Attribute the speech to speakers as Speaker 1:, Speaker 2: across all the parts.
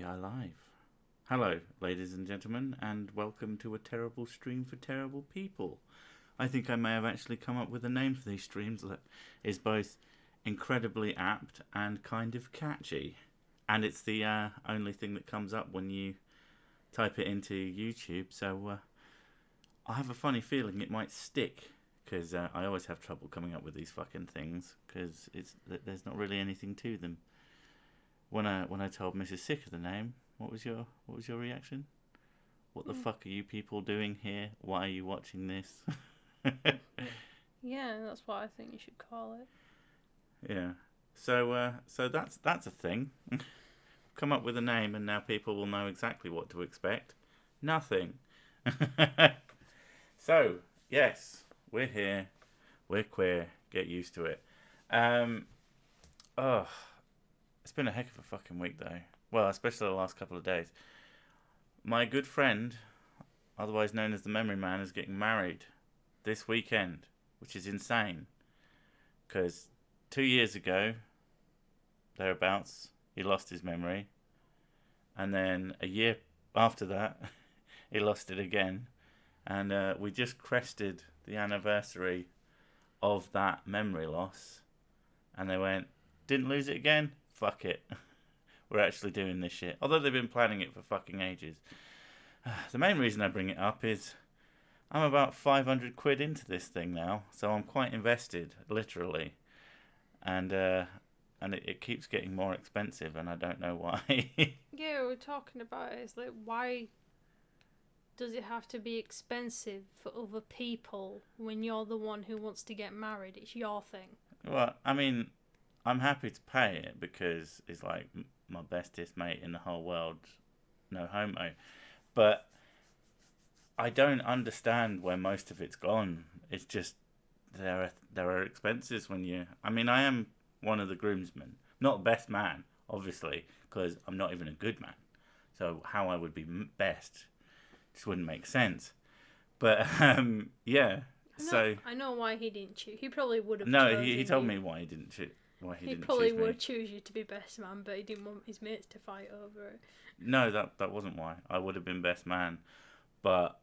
Speaker 1: We are live. Hello, ladies and gentlemen, and welcome to a terrible stream for terrible people. I think I may have actually come up with a name for these streams that is both incredibly apt and kind of catchy. And it's the only thing that comes up when you type it into YouTube, so I have a funny feeling it might stick, because I always have trouble coming up with these fucking things, because there's not really anything to them. When I told Mrs. Sicker the name, what was your reaction? What the fuck are you people doing here? Why are you watching this?
Speaker 2: Yeah, that's what I think you should call it.
Speaker 1: Yeah. So that's a thing. Come up with a name, and now people will know exactly what to expect. Nothing. So yes, we're here. We're queer. Get used to it. It's been a heck of a fucking week, though. Well, especially the last couple of days. My good friend, otherwise known as the Memory Man, is getting married this weekend, which is insane. Because 2 years ago, thereabouts, he lost his memory. And then a year after that, he lost it again. And we just crested the anniversary of that memory loss. And they went, didn't lose it again? Fuck it. We're actually doing this shit. Although they've been planning it for fucking ages. The main reason I bring it up is I'm about 500 quid into this thing now. So I'm quite invested, literally. And it keeps getting more expensive, and I don't know why.
Speaker 2: Yeah, we're talking about it. It's like, why does it have to be expensive for other people when you're the one who wants to get married? It's your thing.
Speaker 1: Well, I mean, I'm happy to pay it because it's like my bestest mate in the whole world, no homo. But I don't understand where most of it's gone. It's just there are expenses when you... I mean, I am one of the groomsmen. Not the best man, obviously, because I'm not even a good man. So how I would be best just wouldn't make sense. But, yeah.
Speaker 2: I know why he didn't choose. He probably would have
Speaker 1: No, he told me why he didn't choose.
Speaker 2: He probably would choose you to be best man, but he didn't want his mates to fight over it.
Speaker 1: No, that wasn't why. I would have been best man, but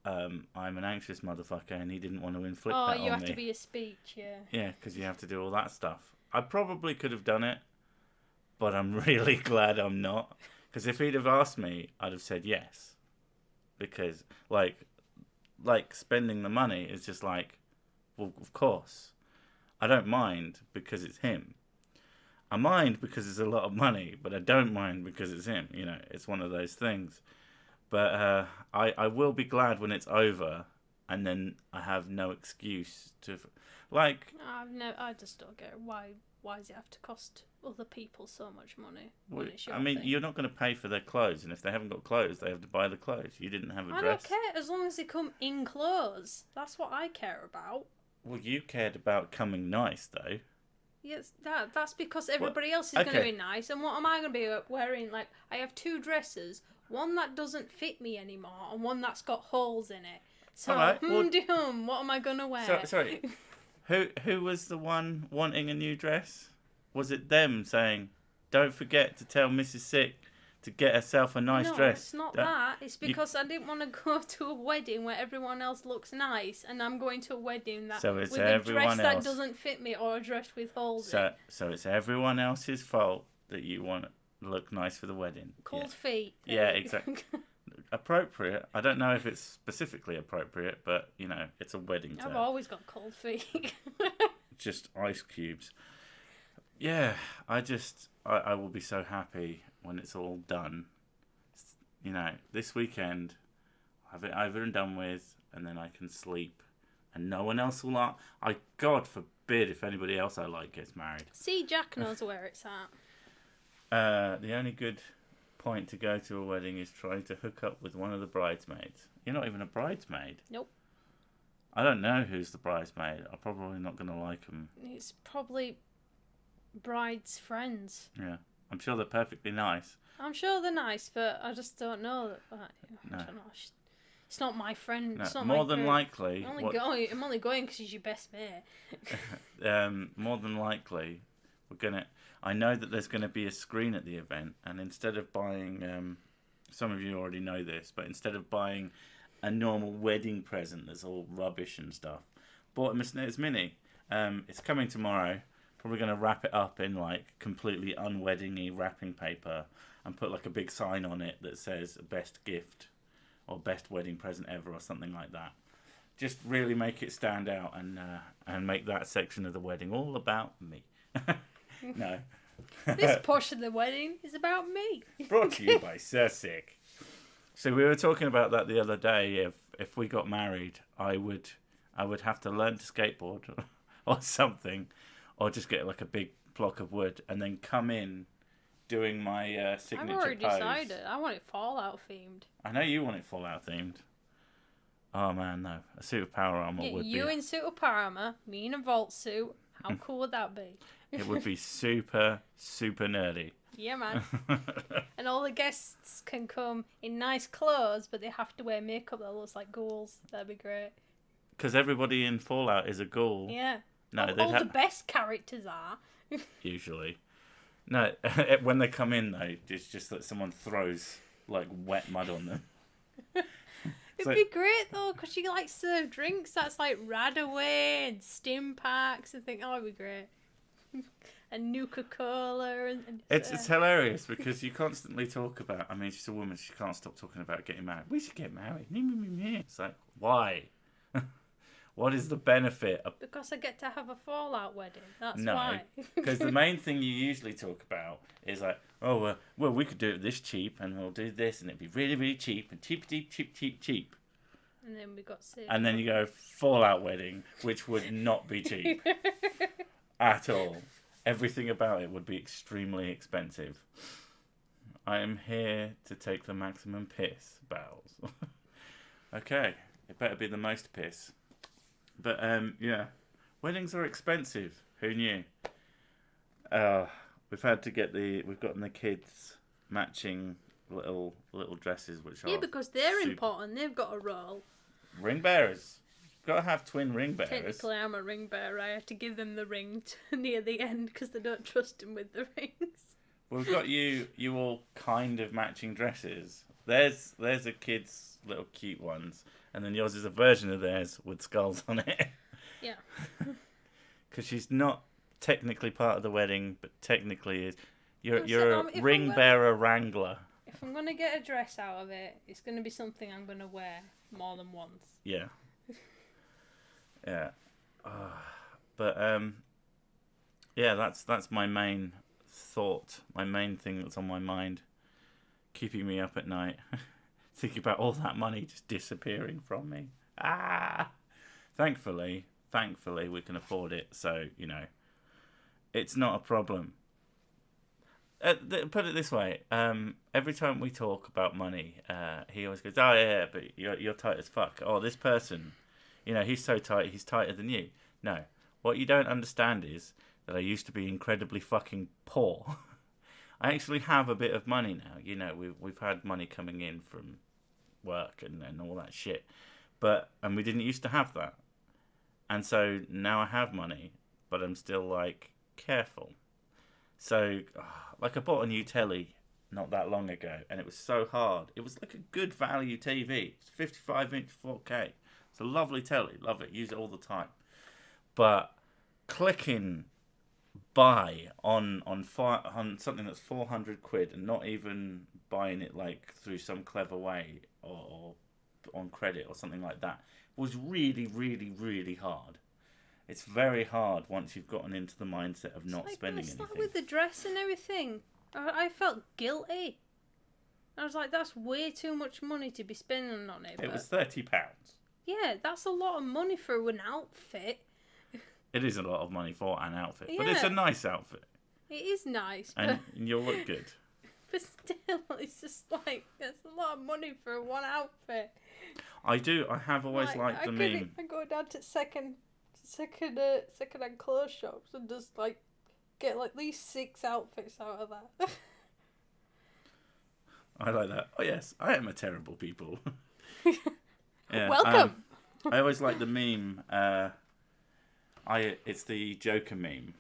Speaker 1: I'm an anxious motherfucker, and he didn't want to inflict that on me.
Speaker 2: Oh, you have to be a speech, yeah.
Speaker 1: Yeah, because you have to do all that stuff. I probably could have done it, but I'm really glad I'm not. Because if he'd have asked me, I'd have said yes. Because, like spending the money is just like, well, of course. I don't mind because it's him. I mind because it's a lot of money, but I don't mind because it's him. You know, it's one of those things. But I will be glad when it's over, and then I have no excuse to, like...
Speaker 2: I just don't get it. Why does it have to cost other people so much money
Speaker 1: Well,
Speaker 2: when it's your
Speaker 1: I mean,
Speaker 2: thing?
Speaker 1: You're not going to pay for their clothes, and if they haven't got clothes, they have to buy the clothes. You didn't have a dress.
Speaker 2: I don't care, as long as they come in clothes. That's what I care about.
Speaker 1: Well, you cared about coming nice, though.
Speaker 2: Yes, that's because everybody else is going to be nice, and what am I going to be wearing? Like, I have two dresses, one that doesn't fit me anymore, and one that's got holes in it. So,
Speaker 1: right,
Speaker 2: what am I going to wear?
Speaker 1: Sorry, who was the one wanting a new dress? Was it them saying, don't forget to tell Mrs. Sick to get herself a nice dress?
Speaker 2: No, it's not that. It's because I didn't want to go to a wedding where everyone else looks nice, and I'm going to a wedding with a dress that doesn't fit me, or a dress with holes in it.
Speaker 1: So it's everyone else's fault that you want to look nice for the wedding.
Speaker 2: Cold feet.
Speaker 1: Yeah, exactly. Appropriate. I don't know if it's specifically appropriate, but, you know, it's a wedding term.
Speaker 2: I've always got cold feet.
Speaker 1: Just ice cubes. Yeah, I will be so happy when it's all done. You know, this weekend, I'll have it over and done with, and then I can sleep, and no one else will like. God forbid if anybody else I like gets married.
Speaker 2: See, Jack knows where it's at.
Speaker 1: The only good point to go to a wedding is trying to hook up with one of the bridesmaids. You're not even a bridesmaid.
Speaker 2: Nope.
Speaker 1: I don't know who's the bridesmaid. I'm probably not going to like them.
Speaker 2: It's probably bride's friends.
Speaker 1: Yeah. I'm sure they're perfectly nice.
Speaker 2: I'm sure they're nice, but I just don't know.
Speaker 1: No.
Speaker 2: I don't know. It's not my friend.
Speaker 1: No,
Speaker 2: it's not
Speaker 1: more than likely.
Speaker 2: I'm only going because he's your best mate.
Speaker 1: More than likely, I know that there's gonna be a screen at the event, and instead of buying, some of you already know this, but instead of buying a normal wedding present that's all rubbish and stuff, bought a Miss Knitters Mini. It's coming tomorrow. Probably gonna wrap it up in like completely unwedding-y wrapping paper and put like a big sign on it that says "Best Gift" or "Best Wedding Present Ever" or something like that. Just really make it stand out and make that section of the wedding all about me. No.
Speaker 2: This portion of the wedding is about me.
Speaker 1: Brought to you by Sick. So we were talking about that the other day. If we got married, I would have to learn to skateboard or something, or just get like a big block of wood and then come in doing my signature
Speaker 2: I've already
Speaker 1: pose.
Speaker 2: decided. I want it Fallout themed.
Speaker 1: I know you want it Fallout themed. Oh man, no. A suit of power armor would
Speaker 2: You
Speaker 1: be...
Speaker 2: in suit of power armor, me in a vault suit. How cool would that be?
Speaker 1: It would be super, super nerdy.
Speaker 2: Yeah, man. And all the guests can come in nice clothes, but they have to wear makeup that looks like ghouls. That'd be great.
Speaker 1: Because everybody in Fallout is a ghoul.
Speaker 2: Yeah.
Speaker 1: No,
Speaker 2: all the best characters are.
Speaker 1: Usually. No, when they come in, though, it's just that someone throws, like, wet mud on them.
Speaker 2: It'd be great, though, because you, like, serve drinks that's, like, Radaway and Stim Packs and think, oh, it'd be great. And Nuka-Cola and
Speaker 1: It's hilarious because you constantly talk about... I mean, she's a woman. She can't stop talking about getting married. We should get married. It's like, why? What is the benefit of...
Speaker 2: Because I get to have a Fallout wedding. That's
Speaker 1: no,
Speaker 2: why.
Speaker 1: Because the main thing you usually talk about is like, oh, well, we could do it this cheap, and we'll do this, and it'd be really, really cheap, and cheap.
Speaker 2: And then we got sick.
Speaker 1: And then you go Fallout wedding, which would not be cheap at all. Everything about it would be extremely expensive. I am here to take the maximum piss, Bowles. Okay, it better be the most piss. But yeah, weddings are expensive. Who knew? We've gotten the kids matching little dresses, which are
Speaker 2: because they're important. They've got a role.
Speaker 1: Ring bearers. Got to have twin ring bearers.
Speaker 2: Technically, I'm a ring bearer. I had to give them the ring near the end because they don't trust him with the rings.
Speaker 1: We've got you all kind of matching dresses. There's a kid's little cute ones, and then yours is a version of theirs with skulls on it.
Speaker 2: Yeah.
Speaker 1: Because she's not technically part of the wedding, but technically is. You're a ring bearer wrangler.
Speaker 2: If I'm gonna get a dress out of it, it's gonna be something I'm gonna wear more than once.
Speaker 1: Yeah. Yeah. But yeah, that's my main thought, my main thing that's on my mind, keeping me up at night, thinking about all that money just disappearing from me. Thankfully we can afford it, so it's not a problem. Put it this way, every time we talk about money, he always goes, oh yeah, but you're tight as fuck. Oh, this person, he's so tight, he's tighter than you. No, what you don't understand is that I used to be incredibly fucking poor. I actually have a bit of money now. We've had money coming in from work and all that shit, and we didn't used to have that. And so now I have money, but I'm still like careful. So like I bought a new telly not that long ago, and it was so hard. It was like a good value TV. It's 55-inch 4K. It's a lovely telly. Love it. Use it all the time. But clicking buy on something that's 400 quid and not even buying it like through some clever way or on credit or something like that was really, really, really hard. It's very hard once you've gotten into the mindset of not spending anything.
Speaker 2: Like with the dress and everything, I felt guilty. I was like, that's way too much money to be spending on it.
Speaker 1: It was £30.
Speaker 2: Yeah, that's a lot of money for an outfit.
Speaker 1: It is a lot of money for an outfit, but it's a nice outfit.
Speaker 2: It is nice,
Speaker 1: and you'll look good.
Speaker 2: But still, it's just like there's a lot of money for one outfit.
Speaker 1: I have always liked the meme.
Speaker 2: I go down to second-hand clothes shops and just like get like these 6 outfits out of that.
Speaker 1: I like that. Oh yes, I am a terrible people. Yeah,
Speaker 2: welcome.
Speaker 1: I always like the meme. It's the Joker meme.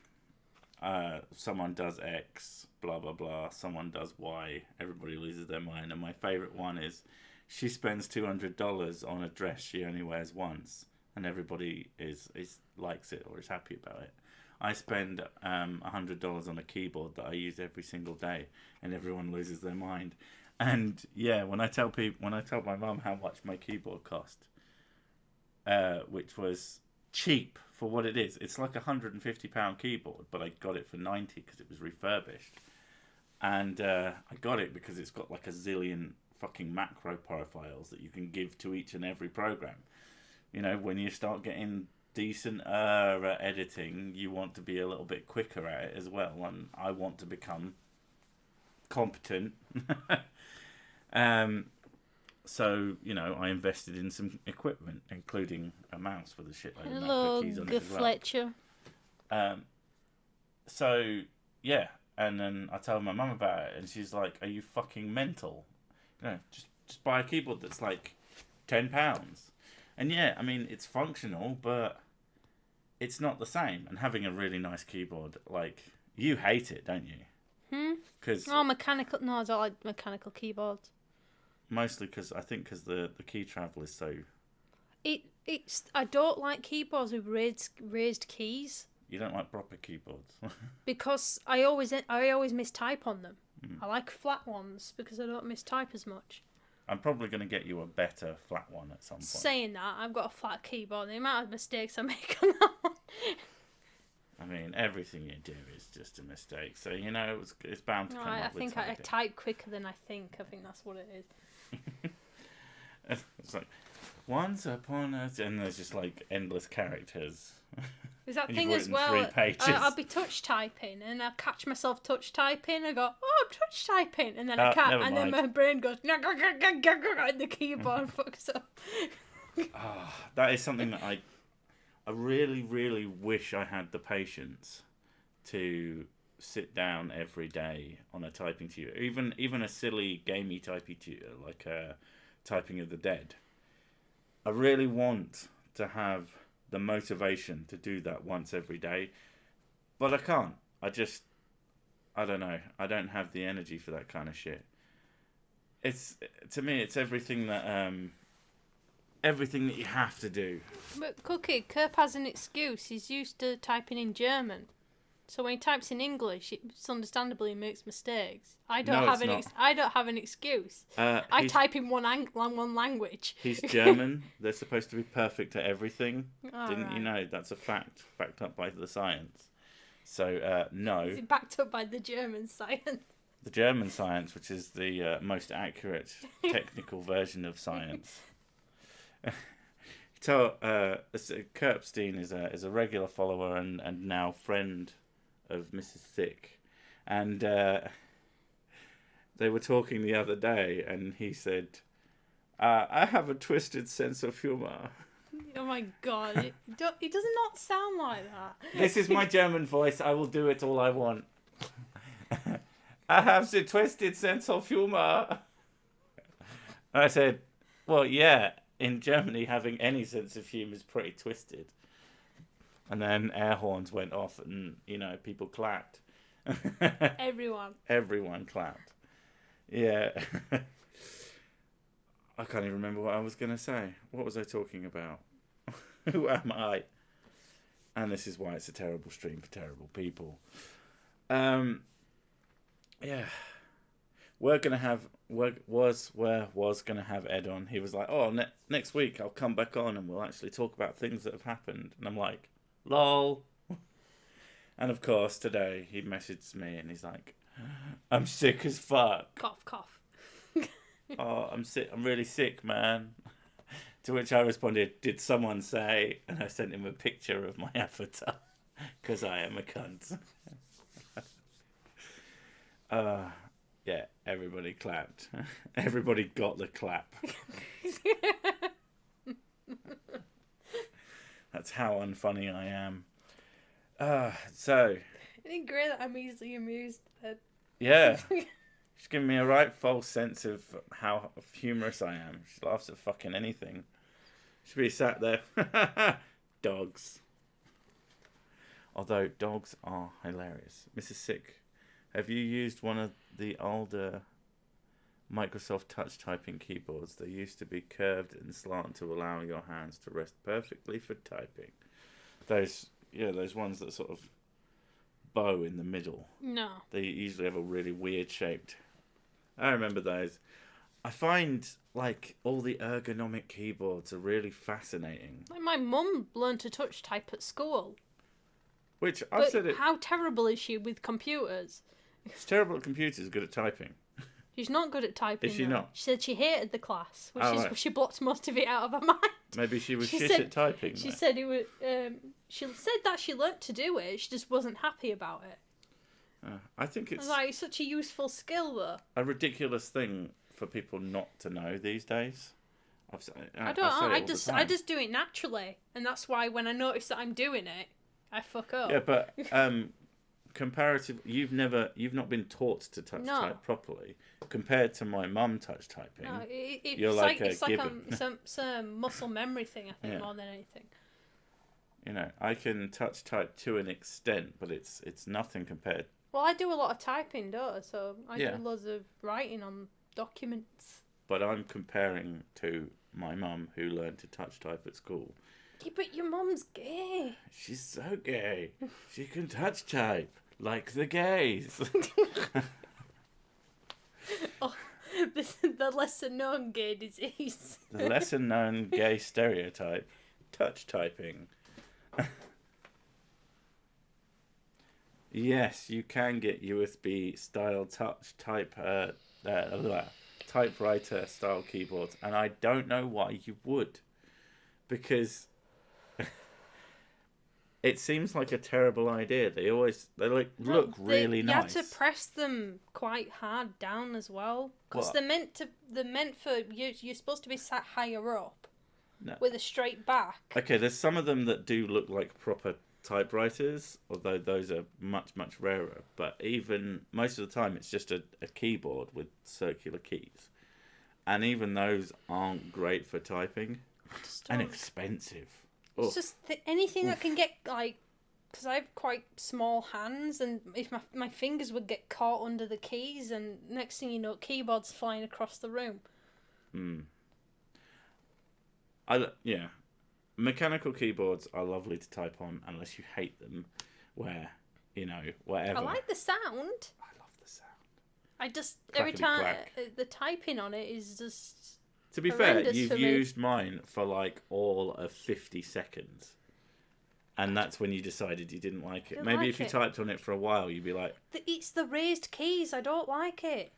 Speaker 1: someone does X, blah blah blah. Someone does Y. Everybody loses their mind. And my favourite one is, she spends $200 on a dress she only wears once, and everybody is likes it or is happy about it. I spend $100 on a keyboard that I use every single day, and everyone loses their mind. And yeah, when I tell my mum how much my keyboard cost, which was cheap for what it is, it's like £150 keyboard, but I got it for 90 because it was refurbished, and I got it because it's got like a zillion fucking macro profiles that you can give to each and every program. You know, when you start getting decent editing, you want to be a little bit quicker at it as well, and I want to become competent. So, you know, I invested in some equipment, including a mouse with a shitload of macro keys on it as well.
Speaker 2: Fletcher.
Speaker 1: So, yeah, and then I told my mum about it, and she's like, "Are you fucking mental? You know, just buy a keyboard that's like £10." And yeah, I mean, it's functional, but it's not the same. And having a really nice keyboard, like, you hate it, don't you? Cause
Speaker 2: Mechanical. No, I don't like mechanical keyboards.
Speaker 1: Mostly because the key travel is so.
Speaker 2: It's I don't like keyboards with raised keys.
Speaker 1: You don't like proper keyboards.
Speaker 2: Because I always mistype on them. I like flat ones because I don't mistype as much.
Speaker 1: I'm probably going to get you a better flat one at some point.
Speaker 2: Saying that, I've got a flat keyboard. The amount of mistakes I make on that one.
Speaker 1: I mean, everything you do is just a mistake. So, you know, it's bound to come up with
Speaker 2: I think I type quicker than I think. I think that's what it is.
Speaker 1: It's like, once upon a... And there's just, like, endless characters.
Speaker 2: There's that thing as well. I'll be touch typing, and I catch myself touch typing. I go, "Oh, I'm touch typing," and then I can't, and then my brain goes, and the keyboard fucks up.
Speaker 1: That is something that I really, really wish I had the patience to sit down every day on a typing tutor, even a silly gamey typing tutor like Typing of the Dead. I really want to have the motivation to do that once every day, but I can't. I don't know. I don't have the energy for that kind of shit. To me, it's everything that you have to do.
Speaker 2: But Cookie, Kerp has an excuse. He's used to typing in German. So when he types in English, it's understandably he makes mistakes. I don't have an excuse. I type in one language.
Speaker 1: He's German. They're supposed to be perfect at everything. Didn't
Speaker 2: right.
Speaker 1: you know? That's a fact, backed up by the science. So no.
Speaker 2: Is it backed up by the German science?
Speaker 1: The German science, which is the most accurate technical version of science. Kerpstein is a regular follower and now friend of Mrs. Thick, and they were talking the other day, and he said, "I have a twisted sense of humor."
Speaker 2: Oh my god, he does not sound like that.
Speaker 1: This is my German voice. I will do it all I want. I have the twisted sense of humor. I said, "Well, yeah. In Germany, having any sense of humour is pretty twisted." And then air horns went off, and people clapped. Everyone clapped. Yeah. I can't even remember what I was going to say. What was I talking about? Who am I? And this is why it's a terrible stream for terrible people. Yeah. Was gonna have Ed on. He was like, "Oh, next week I'll come back on and we'll actually talk about things that have happened." And I'm like, "Lol." And of course today he messaged me and he's like, "I'm sick as fuck."
Speaker 2: Cough, cough.
Speaker 1: "Oh, I'm sick. I'm really sick, man." To which I responded, "Did someone say?" And I sent him a picture of my avatar because I am a cunt. Yeah, everybody clapped. Everybody got the clap. That's how unfunny I am. So.
Speaker 2: I think great that I'm easily amused.
Speaker 1: Yeah. She's giving me a right false sense of how humorous I am. She laughs at fucking anything. She'll be sat there. Dogs. Although dogs are hilarious. Mrs. Sick, have you used one of the older Microsoft Touch typing keyboards? They used to be curved and slant to allow your hands to rest perfectly for typing. Those ones that sort of bow in the middle.
Speaker 2: No.
Speaker 1: They usually have a really weird shaped. I remember those. I find like all the ergonomic keyboards are really fascinating.
Speaker 2: Like my mum learned to touch type at school.
Speaker 1: Which I've said it.
Speaker 2: How terrible is she with computers?
Speaker 1: She's terrible at computers, good at typing.
Speaker 2: She's not good at typing.
Speaker 1: Is she
Speaker 2: though.
Speaker 1: not?
Speaker 2: She said she hated the class, which is
Speaker 1: right.
Speaker 2: She blocked most of it out of her mind.
Speaker 1: Maybe she was shit
Speaker 2: said,
Speaker 1: at typing.
Speaker 2: She said it was. She said that she learnt to do it. She just wasn't happy about it.
Speaker 1: I think it's
Speaker 2: like such a useful skill, though.
Speaker 1: A ridiculous thing for people not to know these days.
Speaker 2: I just do it naturally, and that's why when I notice that I'm doing it, I fuck up.
Speaker 1: Yeah, but comparative, you've not been taught to touch type properly. Compared to my mum touch typing,
Speaker 2: no,
Speaker 1: you're like a gibbon.
Speaker 2: It's a muscle memory thing, I think, more than anything.
Speaker 1: You know, I can touch type to an extent, but it's nothing compared.
Speaker 2: Well, I do a lot of typing, don't I? So I do loads of writing on documents.
Speaker 1: But I'm comparing to my mum who learned to touch type at school.
Speaker 2: Yeah, but your mum's gay.
Speaker 1: She's so gay. She can touch type like the gays.
Speaker 2: Oh, this is the lesser known gay disease.
Speaker 1: The lesser known gay stereotype, touch typing. Yes, you can get USB style touch typewriter style keyboards, and I don't know why you would, because it seems like a terrible idea. They look really nice.
Speaker 2: You have to press them quite hard down as well, because they're meant for you. You're supposed to be sat higher up with a straight back.
Speaker 1: Okay, there's some of them that do look like proper typewriters, although those are much rarer. But even most of the time, it's just a keyboard with circular keys, and even those aren't great for typing and expensive.
Speaker 2: It's just anything that can get, like, because I have quite small hands, and if my fingers would get caught under the keys, and next thing you know, keyboard's flying across the room.
Speaker 1: Mechanical keyboards are lovely to type on, unless you hate them, where, whatever.
Speaker 2: I like the sound.
Speaker 1: I love the sound.
Speaker 2: I just, every time, the typing on it is just...
Speaker 1: To be fair, you've used mine for like all of 50 seconds. And that's when you decided you didn't like it. Maybe if you typed on it for a while, you'd be like...
Speaker 2: It's the raised keys. I don't like it.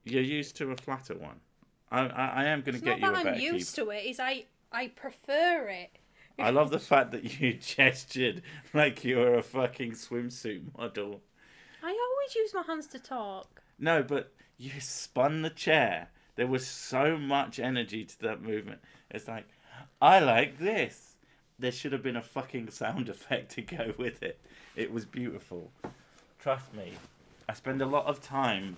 Speaker 1: You're used to a flatter one. I am going to get you a better keyboard.
Speaker 2: I'm used to it. I prefer it.
Speaker 1: I love the fact that you gestured like you were a fucking swimsuit model.
Speaker 2: I always use my hands to talk.
Speaker 1: No, but you spun the chair. There was so much energy to that movement. It's like, I like this. There should have been a fucking sound effect to go with it. It was beautiful. Trust me. I spend a lot of time...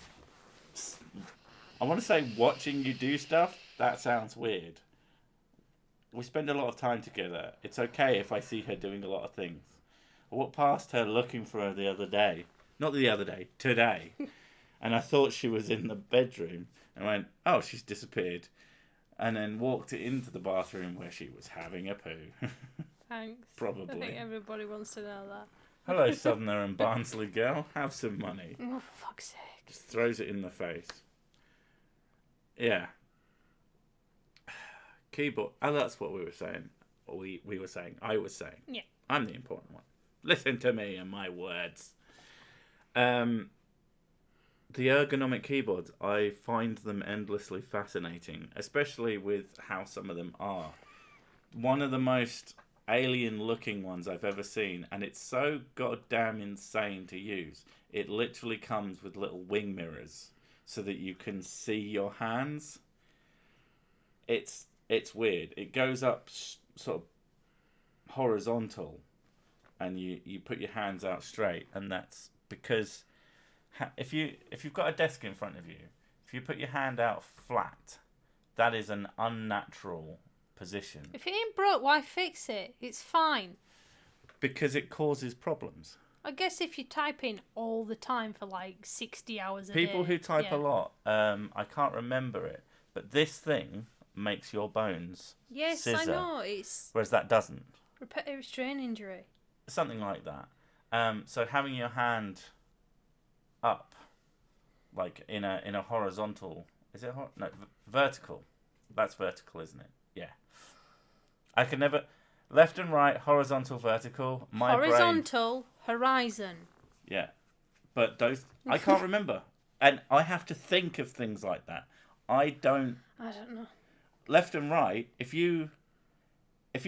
Speaker 1: I want to say watching you do stuff. That sounds weird. We spend a lot of time together. It's okay if I see her doing a lot of things. I walked past her looking for her the other day. Not the other day. Today. And I thought she was in the bedroom. And I went, oh, she's disappeared. And then walked into the bathroom where she was having a poo.
Speaker 2: Thanks.
Speaker 1: Probably.
Speaker 2: I think everybody wants to know that.
Speaker 1: Hello, Southerner and Barnsley girl. Have some money.
Speaker 2: Oh, for fuck's sake.
Speaker 1: Just throws it in the face. Yeah. Keyboard. Oh, that's what we were saying. We were saying. I was saying.
Speaker 2: Yeah.
Speaker 1: I'm the important one. Listen to me and my words. The ergonomic keyboards, I find them endlessly fascinating, especially with how some of them are. One of the most alien-looking ones I've ever seen, and it's so goddamn insane to use. It literally comes with little wing mirrors so that you can see your hands. It's weird. It goes up sort of horizontal, and you put your hands out straight, and that's because... If you've got a desk in front of you, if you put your hand out flat, that is an unnatural position.
Speaker 2: If it ain't broke, why fix it? It's fine.
Speaker 1: Because it causes problems.
Speaker 2: I guess if you type in all the time for like 60 hours a day.
Speaker 1: People who type a lot, I can't remember it, but this thing makes your bones scissor.
Speaker 2: Yes, I know. It's
Speaker 1: whereas that doesn't.
Speaker 2: Repetitive strain injury.
Speaker 1: Something like that. So having your hand up, like in a horizontal, is it vertical? That's vertical, isn't it? Yeah. I can never left and right, horizontal, vertical.
Speaker 2: Horizontal, horizon.
Speaker 1: Yeah, but those I can't remember, and I have to think of things like that. I don't
Speaker 2: know.
Speaker 1: Left and right. If you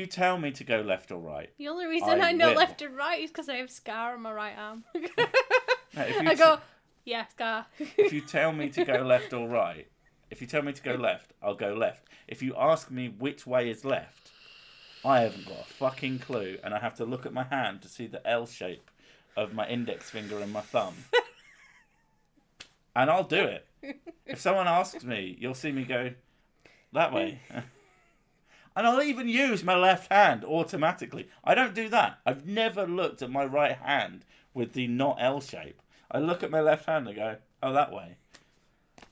Speaker 1: tell me to go left or right,
Speaker 2: the only reason I know left and right is because I have a scar on my right arm.
Speaker 1: No,
Speaker 2: scar.
Speaker 1: If you tell me to go left or right, if you tell me to go left, I'll go left. If you ask me which way is left, I haven't got a fucking clue, and I have to look at my hand to see the L shape of my index finger and my thumb. And I'll do it. If someone asks me, you'll see me go that way. And I'll even use my left hand automatically. I don't do that. I've never looked at my right hand with the not L shape. I look at my left hand and go, oh, that way.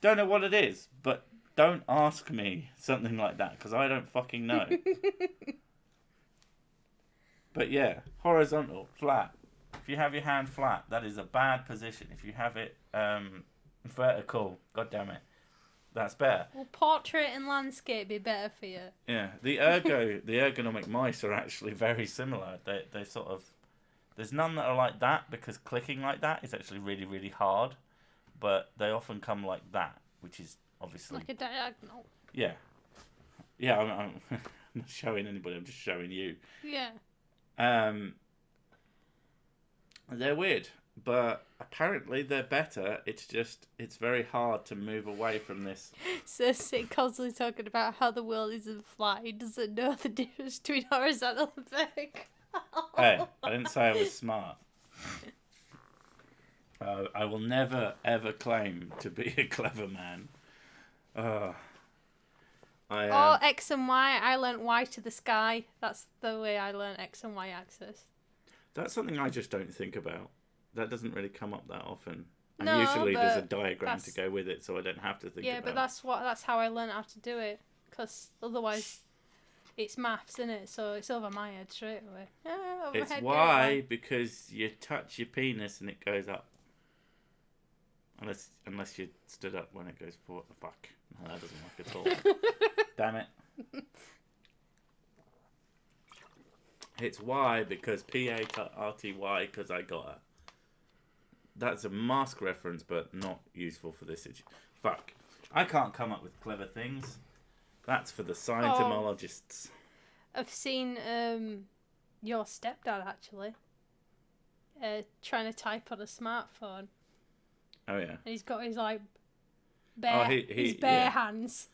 Speaker 1: Don't know what it is, but don't ask me something like that, because I don't fucking know. But yeah, horizontal, flat. If you have your hand flat, that is a bad position. If you have it vertical, god damn it, that's better.
Speaker 2: Will portrait and landscape be better for you?
Speaker 1: Yeah, the ergonomic mice are actually very similar. They sort of, there's none that are like that, because clicking like that is actually really, really hard. But they often come like that, which is obviously
Speaker 2: like a diagonal.
Speaker 1: Yeah, yeah. I'm not showing anybody. I'm just showing you.
Speaker 2: Yeah.
Speaker 1: They're weird, but apparently they're better. It's very hard to move away from this.
Speaker 2: So Sid constantly talking about how the world isn't flat. He doesn't know the difference between horizontal and vertical.
Speaker 1: Hey, I didn't say I was smart. I will never ever claim to be a clever man.
Speaker 2: X and Y. I learnt Y to the sky. That's the way I learnt X and Y axis.
Speaker 1: That's something I just don't think about. That doesn't really come up that often. And
Speaker 2: no,
Speaker 1: usually there's a diagram to go with it, so I don't have to think about it.
Speaker 2: Yeah, but that's how I learnt how to do it. Because otherwise, it's maths, isn't it? So it's over my head straight away.
Speaker 1: It's Y because you touch your penis and it goes up. Unless you stood up when it goes forward. Fuck. No, that doesn't work at all. Damn it. It's Y because P-A-R-T-Y because I got her. That's a mask reference, but not useful for this situation. Fuck. I can't come up with clever things. That's for the Scientologists.
Speaker 2: I've seen your stepdad, actually, trying to type on a smartphone.
Speaker 1: Oh, yeah.
Speaker 2: And he's got his, like, bare hands.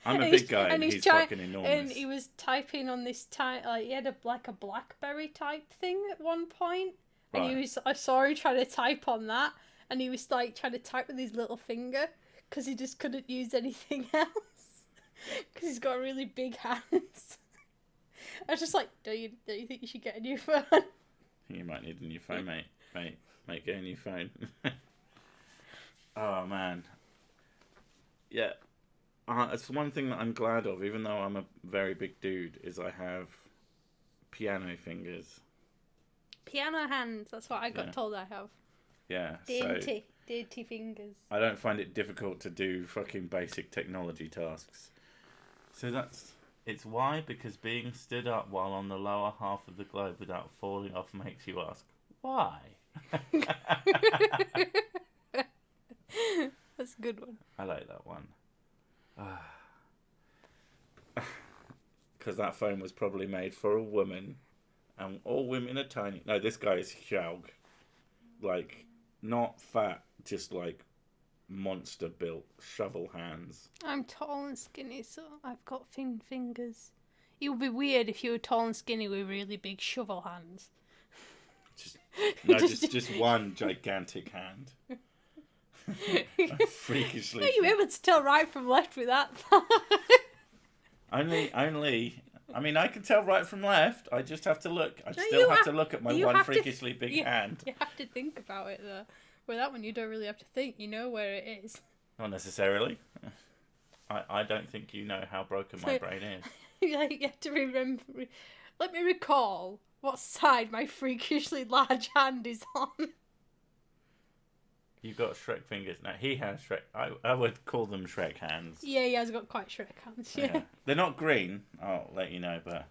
Speaker 1: I'm a big guy and he's fucking enormous.
Speaker 2: And he was typing on this he had a BlackBerry type thing at one point. And
Speaker 1: right.
Speaker 2: I saw him trying to type on that. And he was, like, trying to type with his little finger. Because he just couldn't use anything else. Because he's got really big hands. I was just like, don't you think you should get a new phone?
Speaker 1: You might need a new phone, mate. Mate, get a new phone. Oh, man. Yeah. It's one thing that I'm glad of, even though I'm a very big dude, is I have piano fingers.
Speaker 2: Piano hands, that's what I got told I have.
Speaker 1: Yeah.
Speaker 2: Dainty fingers.
Speaker 1: I don't find it difficult to do fucking basic technology tasks. So it's why, because being stood up while on the lower half of the globe without falling off makes you ask, why?
Speaker 2: That's a good one.
Speaker 1: I like that one. Because that phone was probably made for a woman, and all women are tiny. No, this guy is huge, like not fat, just like monster built, shovel hands.
Speaker 2: I'm tall and skinny, so I've got thin fingers. It would be weird if you were tall and skinny with really big shovel hands.
Speaker 1: Just one gigantic hand. Freakishly.
Speaker 2: Are you able to tell right from left with that?
Speaker 1: only I mean, I can tell right from left. I just have to look. I still have to look at my one freakishly big hand.
Speaker 2: You have to think about it, though. With that one, you don't really have to think. You know where it is.
Speaker 1: Not necessarily. I don't think you know how broken my brain is.
Speaker 2: You have to remember. Let me recall what side my freakishly large hand is on.
Speaker 1: You've got Shrek fingers. Now, he has Shrek. I would call them Shrek hands.
Speaker 2: Yeah, he has got quite Shrek hands, yeah.
Speaker 1: They're not green, I'll let you know, but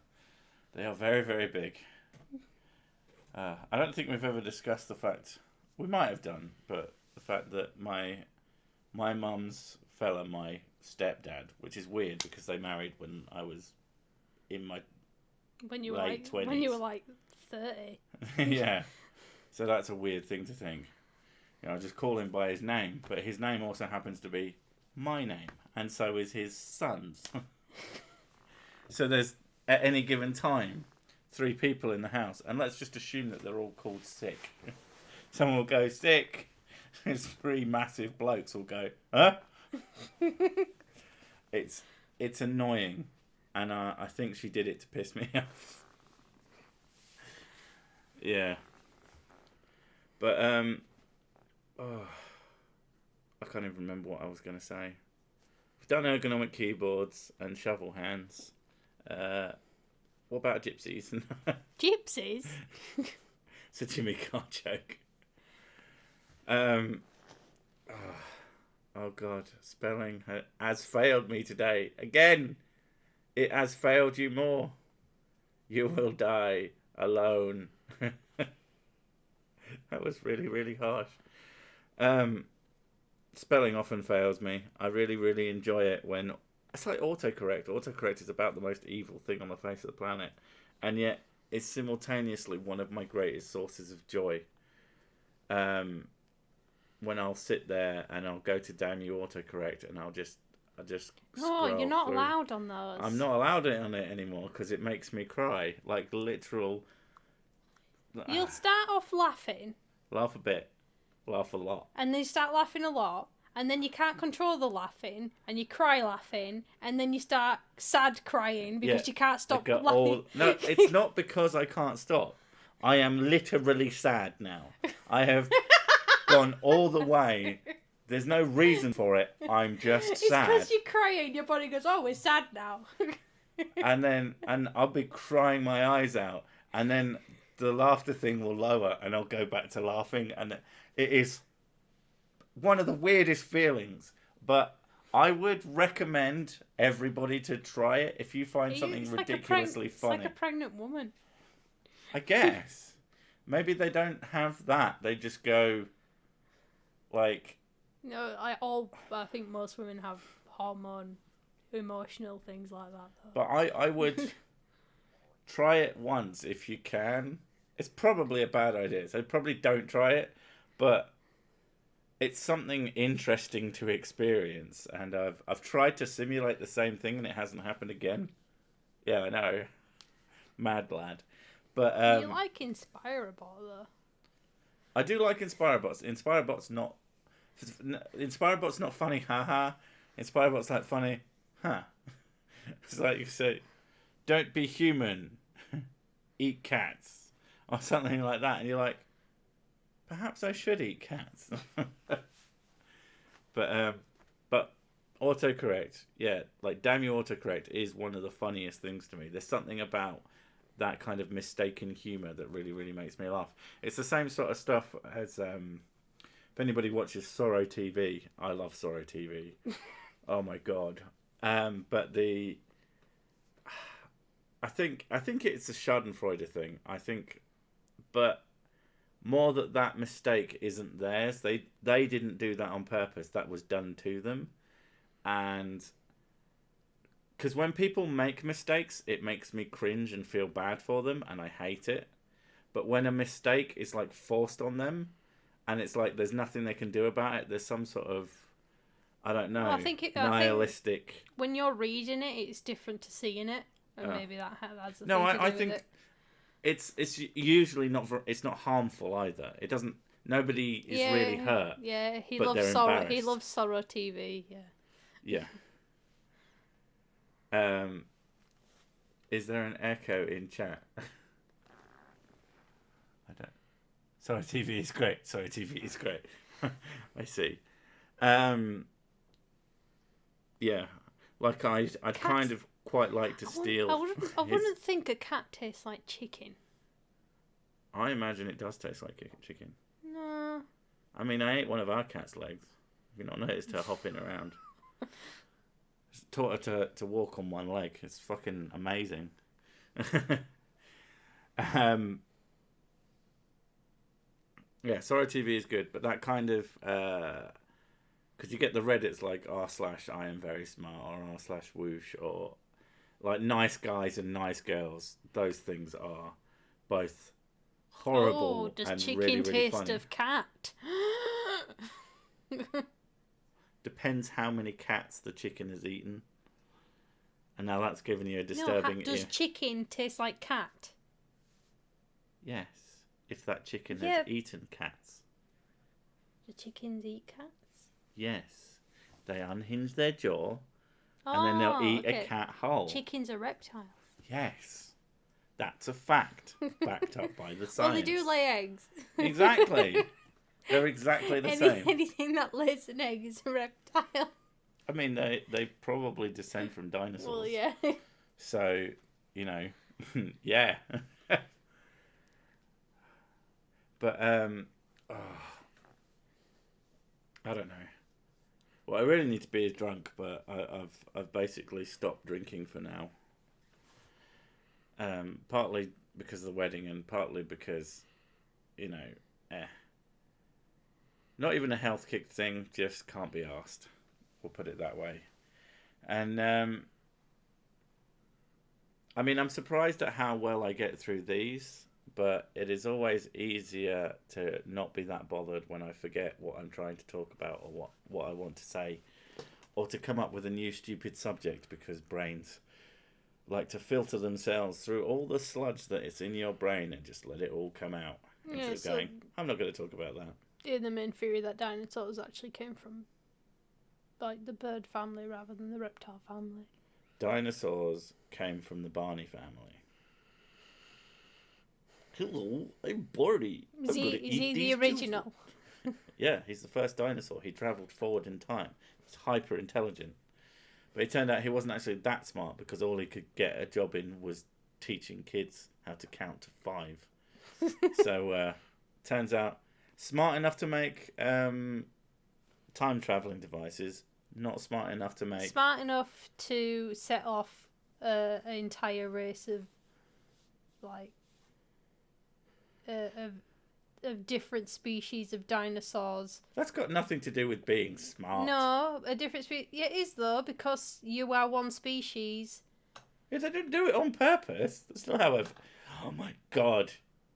Speaker 1: they are very, very big. I don't think we've ever discussed the fact... We might have done, but the fact that my mum's fella, my stepdad, which is weird because they married when I was in my late 20s.
Speaker 2: When you were like 30.
Speaker 1: Yeah. So that's a weird thing to think. I just call him by his name, but his name also happens to be my name, and so is his son's. So there's, at any given time, 3 people in the house, and let's just assume that they're all called Sick. Someone will go, Sick. There's 3 massive blokes will go, huh? It's annoying, and I think she did it to piss me off. Yeah. But, I can't even remember what I was going to say. We've done ergonomic keyboards and shovel hands. What about gypsies?
Speaker 2: Gypsies?
Speaker 1: It's a Jimmy Carr joke. Oh God, spelling has failed me today. Again, it has failed you more. You will die alone. That was really, really harsh. Spelling often fails me. I really, really enjoy it when... It's like autocorrect. Autocorrect is about the most evil thing on the face of the planet. And yet, it's simultaneously one of my greatest sources of joy. When I'll sit there and I'll go to damn you autocorrect and I'll just
Speaker 2: Oh, you're not
Speaker 1: through.
Speaker 2: allowed on those.
Speaker 1: I'm not allowed on it anymore because it makes me cry. Like literal...
Speaker 2: You'll start off laughing.
Speaker 1: Laugh a bit. Laugh a lot.
Speaker 2: And then you start laughing a lot. And then you can't control the laughing. And you cry laughing. And then you start sad crying because you can't stop laughing.
Speaker 1: No, it's not because I can't stop. I am literally sad now. I have gone all the way. There's no reason for it. I'm just sad.
Speaker 2: It's because you're crying. Your body goes, oh, we're sad now.
Speaker 1: and I'll be crying my eyes out. And then the laughter thing will lower and I'll go back to laughing. And it is one of the weirdest feelings. But I would recommend everybody to try it if you find something ridiculously funny.
Speaker 2: It's like a pregnant woman.
Speaker 1: I guess. Maybe they don't have that. They just go like...
Speaker 2: No, I think most women have hormone, emotional things like that. Though.
Speaker 1: But I would try it once if you can. It's probably a bad idea, so probably don't try it. But it's something interesting to experience, and I've tried to simulate the same thing, and it hasn't happened again. Yeah, I know, mad lad. But
Speaker 2: you like Inspirabot though.
Speaker 1: I do like Inspirabot's. Inspirabot's not funny, haha. Inspirabot's like funny, huh? It's like you say, don't be human, eat cats, or something like that, and you're like, perhaps I should eat cats. But autocorrect, yeah, like damn you autocorrect is one of the funniest things to me. There's something about that kind of mistaken humour that really, really makes me laugh. It's the same sort of stuff as if anybody watches Sorrow TV. I love Sorrow TV. Oh my god. But I think it's a Schadenfreude thing. I think, but more that mistake isn't theirs. They didn't do that on purpose. That was done to them, and because when people make mistakes, it makes me cringe and feel bad for them, and I hate it. But when a mistake is like forced on them, and it's like there's nothing they can do about it, there's some sort of, I don't know, nihilistic.
Speaker 2: I think when you're reading it, it's different to seeing it, and maybe that has.
Speaker 1: No, I think it's usually not. It's not harmful either. It doesn't. Nobody is really hurt.
Speaker 2: Yeah, he loves Sorrow. He loves Sorrow TV. Yeah.
Speaker 1: Yeah. Is there an echo in chat? I don't. Sorry, TV is great. Sorry, TV is great. I see. Yeah, like I'd kind of quite like to steal.
Speaker 2: I wouldn't think a cat tastes like chicken.
Speaker 1: I imagine it does taste like chicken.
Speaker 2: No.
Speaker 1: I mean, I ate one of our cat's legs. Have you not noticed her hopping around? Just taught her to walk on one leg. It's fucking amazing. Yeah, Sorry TV is good, but that kind of because you get the Reddits like r/I am very smart or r/whoosh or like nice guys and nice girls. Those things are both horrible
Speaker 2: Oh, does
Speaker 1: and
Speaker 2: chicken
Speaker 1: really, really
Speaker 2: taste
Speaker 1: funny.
Speaker 2: of cat?
Speaker 1: Depends how many cats the chicken has eaten. And now that's given you a disturbing
Speaker 2: does chicken taste like cat?
Speaker 1: Yes, if that chicken has eaten cats.
Speaker 2: Do chickens eat cats?
Speaker 1: Yes. They unhinge their jaw and then they'll eat a cat whole.
Speaker 2: Chickens are reptiles.
Speaker 1: Yes. That's a fact, backed up by the science.
Speaker 2: Well, they do lay eggs.
Speaker 1: Exactly. They're exactly the same.
Speaker 2: Anything that lays an egg is a reptile.
Speaker 1: I mean, they probably descend from dinosaurs.
Speaker 2: Well, yeah.
Speaker 1: So, you know, yeah. But, I don't know. Well, I really need to be as drunk, but I've basically stopped drinking for now. Partly because of the wedding and partly because, you know, not even a health kick thing, just can't be arsed. We'll put it that way. And, I mean, I'm surprised at how well I get through these, but it is always easier to not be that bothered when I forget what I'm trying to talk about or what I want to say, or to come up with a new stupid subject, because brains like to filter themselves through all the sludge that is in your brain and just let it all come out. Instead of going, I'm not going to talk about that.
Speaker 2: In the main theory that dinosaurs actually came from, like, the bird family rather than the reptile family.
Speaker 1: Dinosaurs came from the Barney family. Hello, I'm Barney.
Speaker 2: Is he the original?
Speaker 1: Yeah, he's the first dinosaur. He travelled forward in time. He's hyper intelligent. But it turned out he wasn't actually that smart because all he could get a job in was teaching kids how to count to 5. So, turns out, smart enough to make time travelling devices, not smart enough to make...
Speaker 2: Smart enough to set off an entire race of, like, of different species of dinosaurs.
Speaker 1: That's got nothing to do with being smart.
Speaker 2: No, a different species. Yeah, it is, though, because you are one species.
Speaker 1: Yeah, they didn't do it on purpose. That's not how I've... Oh, my God.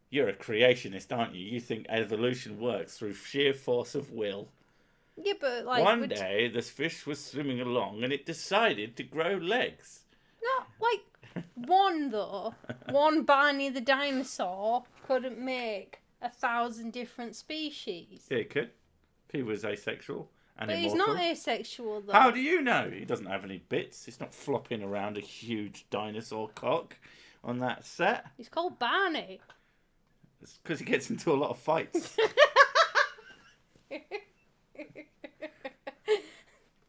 Speaker 1: You're a creationist, aren't you? You think evolution works through sheer force of will.
Speaker 2: Yeah, but, like...
Speaker 1: One day, this fish was swimming along and it decided to grow legs.
Speaker 2: No, like, one, though. One Barney the dinosaur couldn't make 1,000 different species.
Speaker 1: Yeah, he could. If he was asexual and
Speaker 2: but
Speaker 1: immortal.
Speaker 2: He's not asexual, though.
Speaker 1: How do you know? He doesn't have any bits. He's not flopping around a huge dinosaur cock on that set.
Speaker 2: He's called Barney.
Speaker 1: It's because he gets into a lot of fights.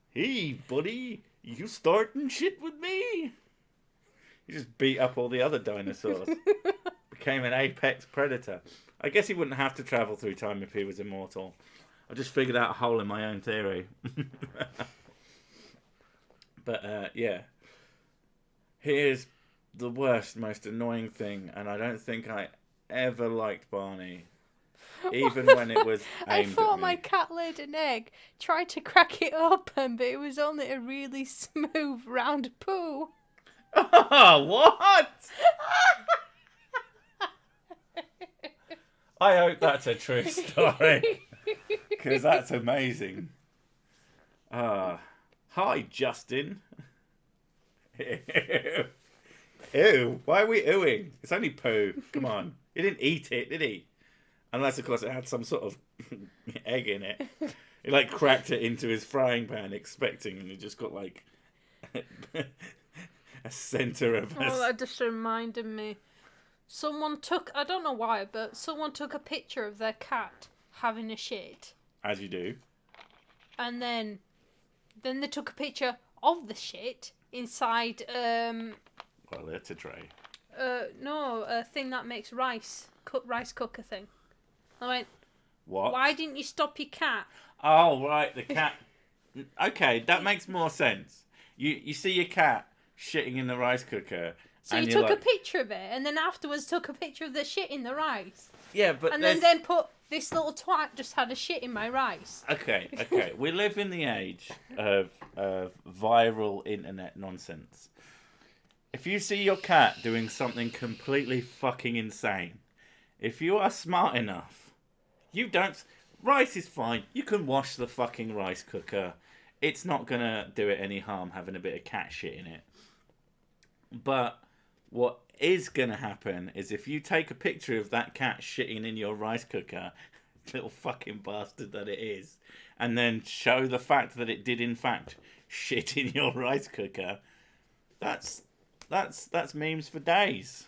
Speaker 1: Hey, buddy, you starting shit with me? He just beat up all the other dinosaurs. Became an apex predator. I guess he wouldn't have to travel through time if he was immortal. I just figured out a hole in my own theory. But, yeah. Here's the worst, most annoying thing, and I don't think I ever liked Barney. Even when it was aimed
Speaker 2: I thought
Speaker 1: at me.
Speaker 2: my cat laid an egg, tried to crack it open, but it was only a really smooth, round poo.
Speaker 1: Oh, what? I hope that's a true story. Because that's amazing. Hi, Justin. Ew. Ew. Why are we oohing? It's only poo. Come on. He didn't eat it, did he? Unless, of course, it had some sort of egg in it. He, like, cracked it into his frying pan, expecting, and he just got, like, a centre of us.
Speaker 2: Oh, that just reminded me. Someone took, I don't know why, but someone took a picture of their cat having a shit.
Speaker 1: As you do.
Speaker 2: And then they took a picture of the shit inside,
Speaker 1: Well, it's a tray.
Speaker 2: no, a thing that makes rice cooker thing. I went,
Speaker 1: what?
Speaker 2: Why didn't you stop your cat?
Speaker 1: Oh, right, the cat. Okay, that makes more sense. You see your cat shitting in the rice cooker.
Speaker 2: So you took a picture of it, and then afterwards took a picture of the shit in the rice.
Speaker 1: Yeah, but
Speaker 2: and then put, this little twat just had a shit in my rice.
Speaker 1: Okay. We live in the age of viral internet nonsense. If you see your cat doing something completely fucking insane, if you are smart enough, you don't... Rice is fine. You can wash the fucking rice cooker. It's not gonna do it any harm having a bit of cat shit in it. But what is gonna happen is if you take a picture of that cat shitting in your rice cooker, little fucking bastard that it is, and then show the fact that it did in fact shit in your rice cooker, that's memes for days.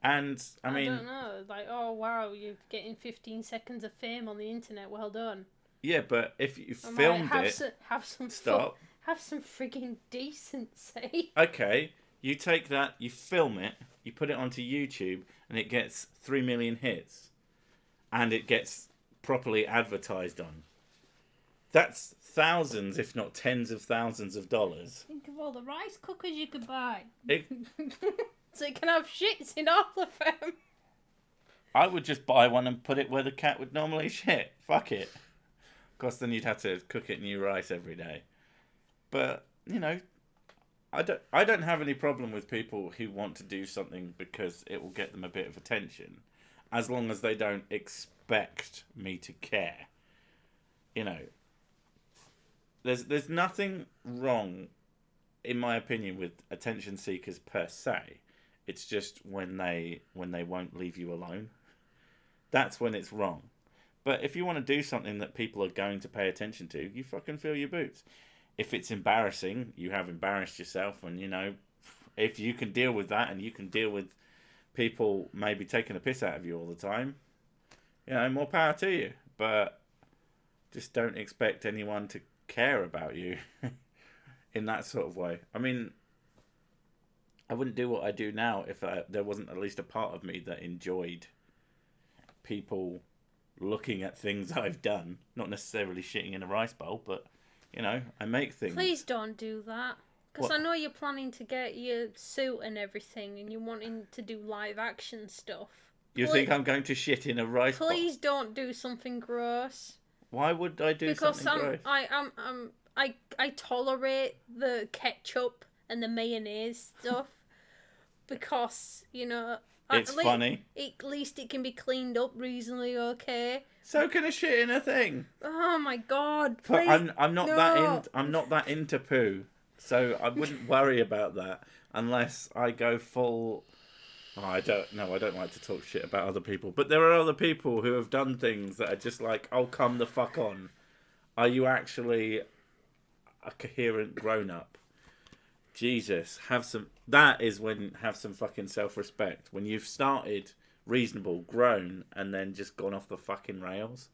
Speaker 1: And I mean,
Speaker 2: I don't know, like, oh wow, you're getting 15 seconds of fame on the internet. Well done.
Speaker 1: Yeah, but if you filmed it,
Speaker 2: have some
Speaker 1: stop.
Speaker 2: Have some frigging decency.
Speaker 1: Okay, you take that, you film it, you put it onto YouTube, and it gets 3 million hits, and it gets properly advertised on. That's thousands, if not tens of thousands of dollars.
Speaker 2: Think of all the rice cookers you could buy.
Speaker 1: So
Speaker 2: you can have shits in all of them.
Speaker 1: I would just buy one and put it where the cat would normally shit. Fuck it. Of course, then you'd have to cook it new rice every day. But, you know, I don't have any problem with people who want to do something because it will get them a bit of attention, as long as they don't expect me to care. You know, there's nothing wrong, in my opinion, with attention seekers per se. It's just when they won't leave you alone. That's when it's wrong. But if you want to do something that people are going to pay attention to, you fucking fill your boots. If it's embarrassing, you have embarrassed yourself, and, you know, if you can deal with that and you can deal with people maybe taking a piss out of you all the time, you know, more power to you. But just don't expect anyone to care about you in that sort of way. I mean, I wouldn't do what I do now if there wasn't at least a part of me that enjoyed people looking at things I've done. Not necessarily shitting in a rice bowl, but, you know, I make things.
Speaker 2: Please don't do that. Because I know you're planning to get your suit and everything, and you're wanting to do live action stuff.
Speaker 1: You think I'm going to shit in a rice bowl?
Speaker 2: Please don't do something gross.
Speaker 1: Why would I do something gross?
Speaker 2: I tolerate the ketchup and the mayonnaise stuff because, you know,
Speaker 1: it's funny.
Speaker 2: At least it can be cleaned up reasonably okay.
Speaker 1: So can a shit in a thing.
Speaker 2: Oh my god!
Speaker 1: Please, but I'm not that into poo, so I wouldn't worry about that unless I go full. Oh, I don't like to talk shit about other people, but there are other people who have done things that are just like, oh, come the fuck on. Are you actually a coherent grown-up? Jesus, that is when have some fucking self-respect. When you've started reasonable, grown, and then just gone off the fucking rails.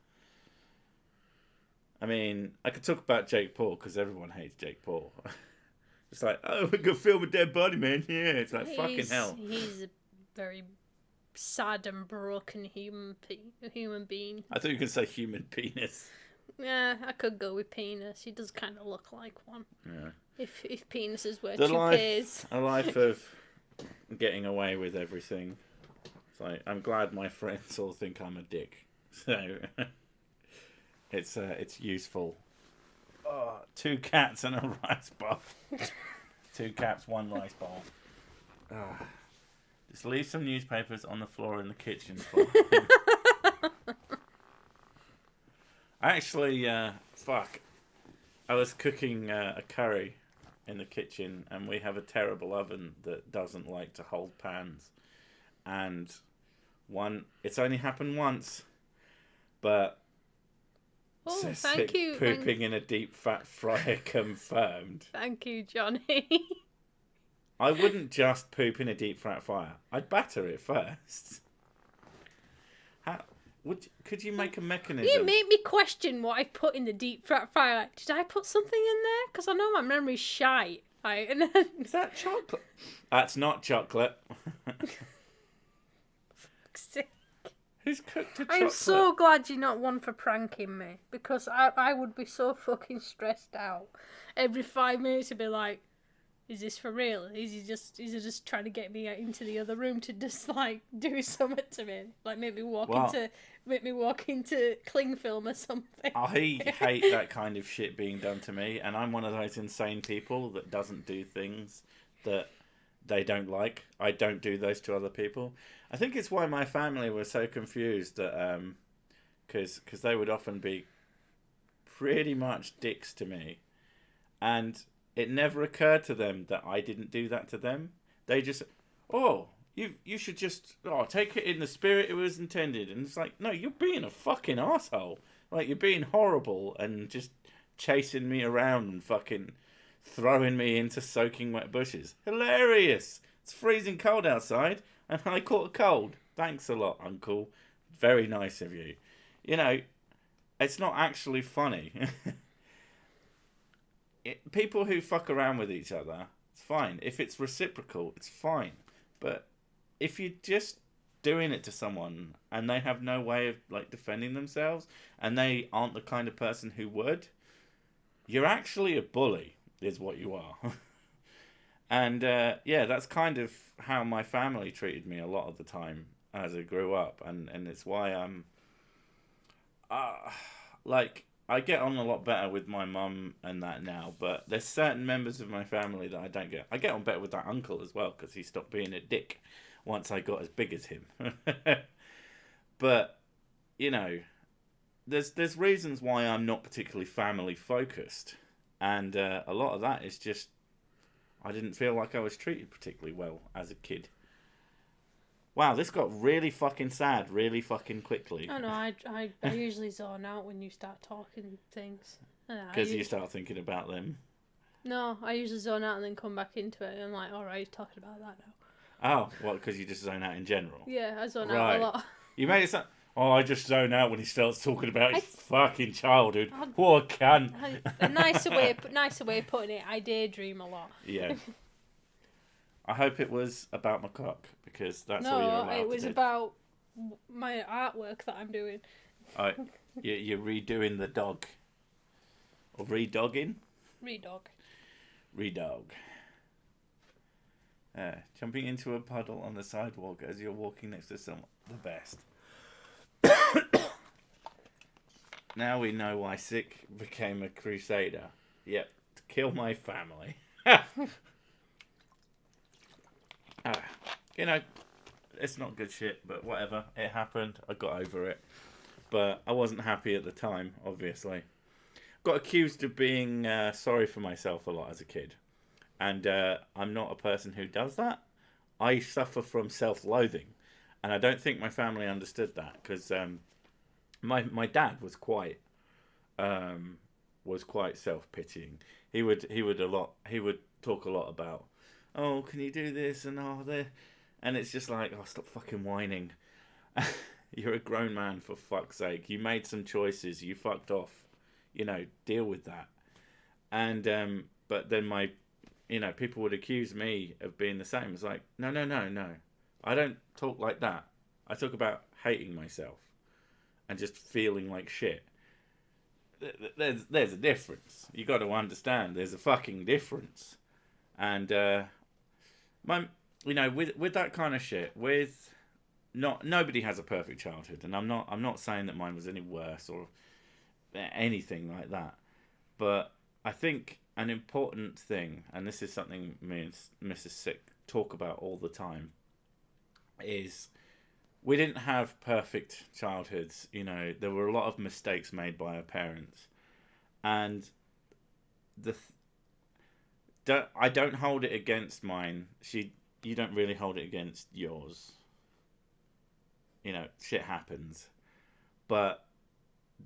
Speaker 1: I mean, I could talk about Jake Paul, because everyone hates Jake Paul. It's like, oh, we could film a dead body, man. Yeah, it's like, fucking hell.
Speaker 2: He's a very sad and broken human being.
Speaker 1: I thought you could say human penis.
Speaker 2: Yeah, I could go with penis. He does kind of look like one.
Speaker 1: Yeah.
Speaker 2: If penises were toupees.
Speaker 1: A life of getting away with everything. It's like, I'm glad my friends all think I'm a dick. So it's useful. Oh, 2 cats and a rice bowl. 2 cats, 1 rice bowl. Just leave some newspapers on the floor in the kitchen. Actually, I was cooking a curry in the kitchen, and we have a terrible oven that doesn't like to hold pans. And it's only happened once, but
Speaker 2: thank you.
Speaker 1: Pooping in a deep fat fryer confirmed.
Speaker 2: Thank you, Johnny.
Speaker 1: I wouldn't just poop in a deep fat fryer. I'd batter it first. How could you make a mechanism?
Speaker 2: You make me question what I put in the deep fat fryer. Did I put something in there? Because I know my memory's shite. Right? And then...
Speaker 1: Is that chocolate? That's not chocolate. Who's cooked a chocolate?
Speaker 2: I'm so glad you're not one for pranking me. Because I would be so fucking stressed out. Every 5 minutes I'd be like, is this for real? Is he just trying to get me into the other room to just like do something to me? Like make me walk into cling film or something.
Speaker 1: I hate that kind of shit being done to me, and I'm one of those insane people that doesn't do things that they don't like. I don't do those to other people. I think it's why my family was so confused that because they would often be pretty much dicks to me, and it never occurred to them that I didn't do that to them. They just, you should just take it in the spirit it was intended. And it's like, no, you're being a fucking asshole. Like, you're being horrible and just chasing me around and fucking throwing me into soaking wet bushes. Hilarious. It's freezing cold outside and I caught a cold. Thanks a lot, Uncle. Very nice of you. You know, it's not actually funny. People who fuck around with each other, it's fine. If it's reciprocal, it's fine. But if you're just doing it to someone and they have no way of like defending themselves and they aren't the kind of person who would, you're actually a bully, is what you are. And that's kind of how my family treated me a lot of the time as I grew up, and it's why I'm I get on a lot better with my mum and that now, but there's certain members of my family that I don't get. I get on better with that uncle as well, because he stopped being a dick once I got as big as him. But, you know, there's reasons why I'm not particularly family focused, and a lot of that is just I didn't feel like I was treated particularly well as a kid. Wow, this got really fucking sad really fucking quickly.
Speaker 2: Oh no, I usually zone out when you start talking things.
Speaker 1: Because you start thinking about them.
Speaker 2: No, I usually zone out and then come back into it. And I'm like, alright, he's talking about that now.
Speaker 1: Oh, well, because you just zone out in general?
Speaker 2: Yeah, I zone out a lot.
Speaker 1: You made it sound... Oh, I just zone out when he starts talking about his fucking childhood. What a cunt.
Speaker 2: A nicer way of putting it, I daydream a lot.
Speaker 1: Yeah. I hope it was about my cock, because that's all you're allowed to do.
Speaker 2: No, it was about my artwork that I'm doing.
Speaker 1: You're redoing the dog. Or redogging? Redog. Jumping into a puddle on the sidewalk as you're walking next to someone. The best. Now we know why Sick became a crusader. Yep, to kill my family. You know, it's not good shit, but whatever. It happened. I got over it. But I wasn't happy at the time, obviously. Got accused of being sorry for myself a lot as a kid. And I'm not a person who does that. I suffer from self-loathing. And I don't think my family understood that. Because my dad was quite self-pitying. He would talk a lot about, oh, can you do this and that? And it's just like, oh, stop fucking whining. You're a grown man, for fuck's sake. You made some choices. You fucked off. You know, deal with that. And but then people would accuse me of being the same. It's like, no. I don't talk like that. I talk about hating myself and just feeling like shit. There's a difference. You got to understand. There's a fucking difference. And with that kind of shit, nobody has a perfect childhood, and I'm not saying that mine was any worse or anything like that. But I think an important thing, and this is something me and Mrs. Sick talk about all the time, is we didn't have perfect childhoods. You know, there were a lot of mistakes made by our parents, and I don't hold it against mine. You don't really hold it against yours. You know, shit happens. But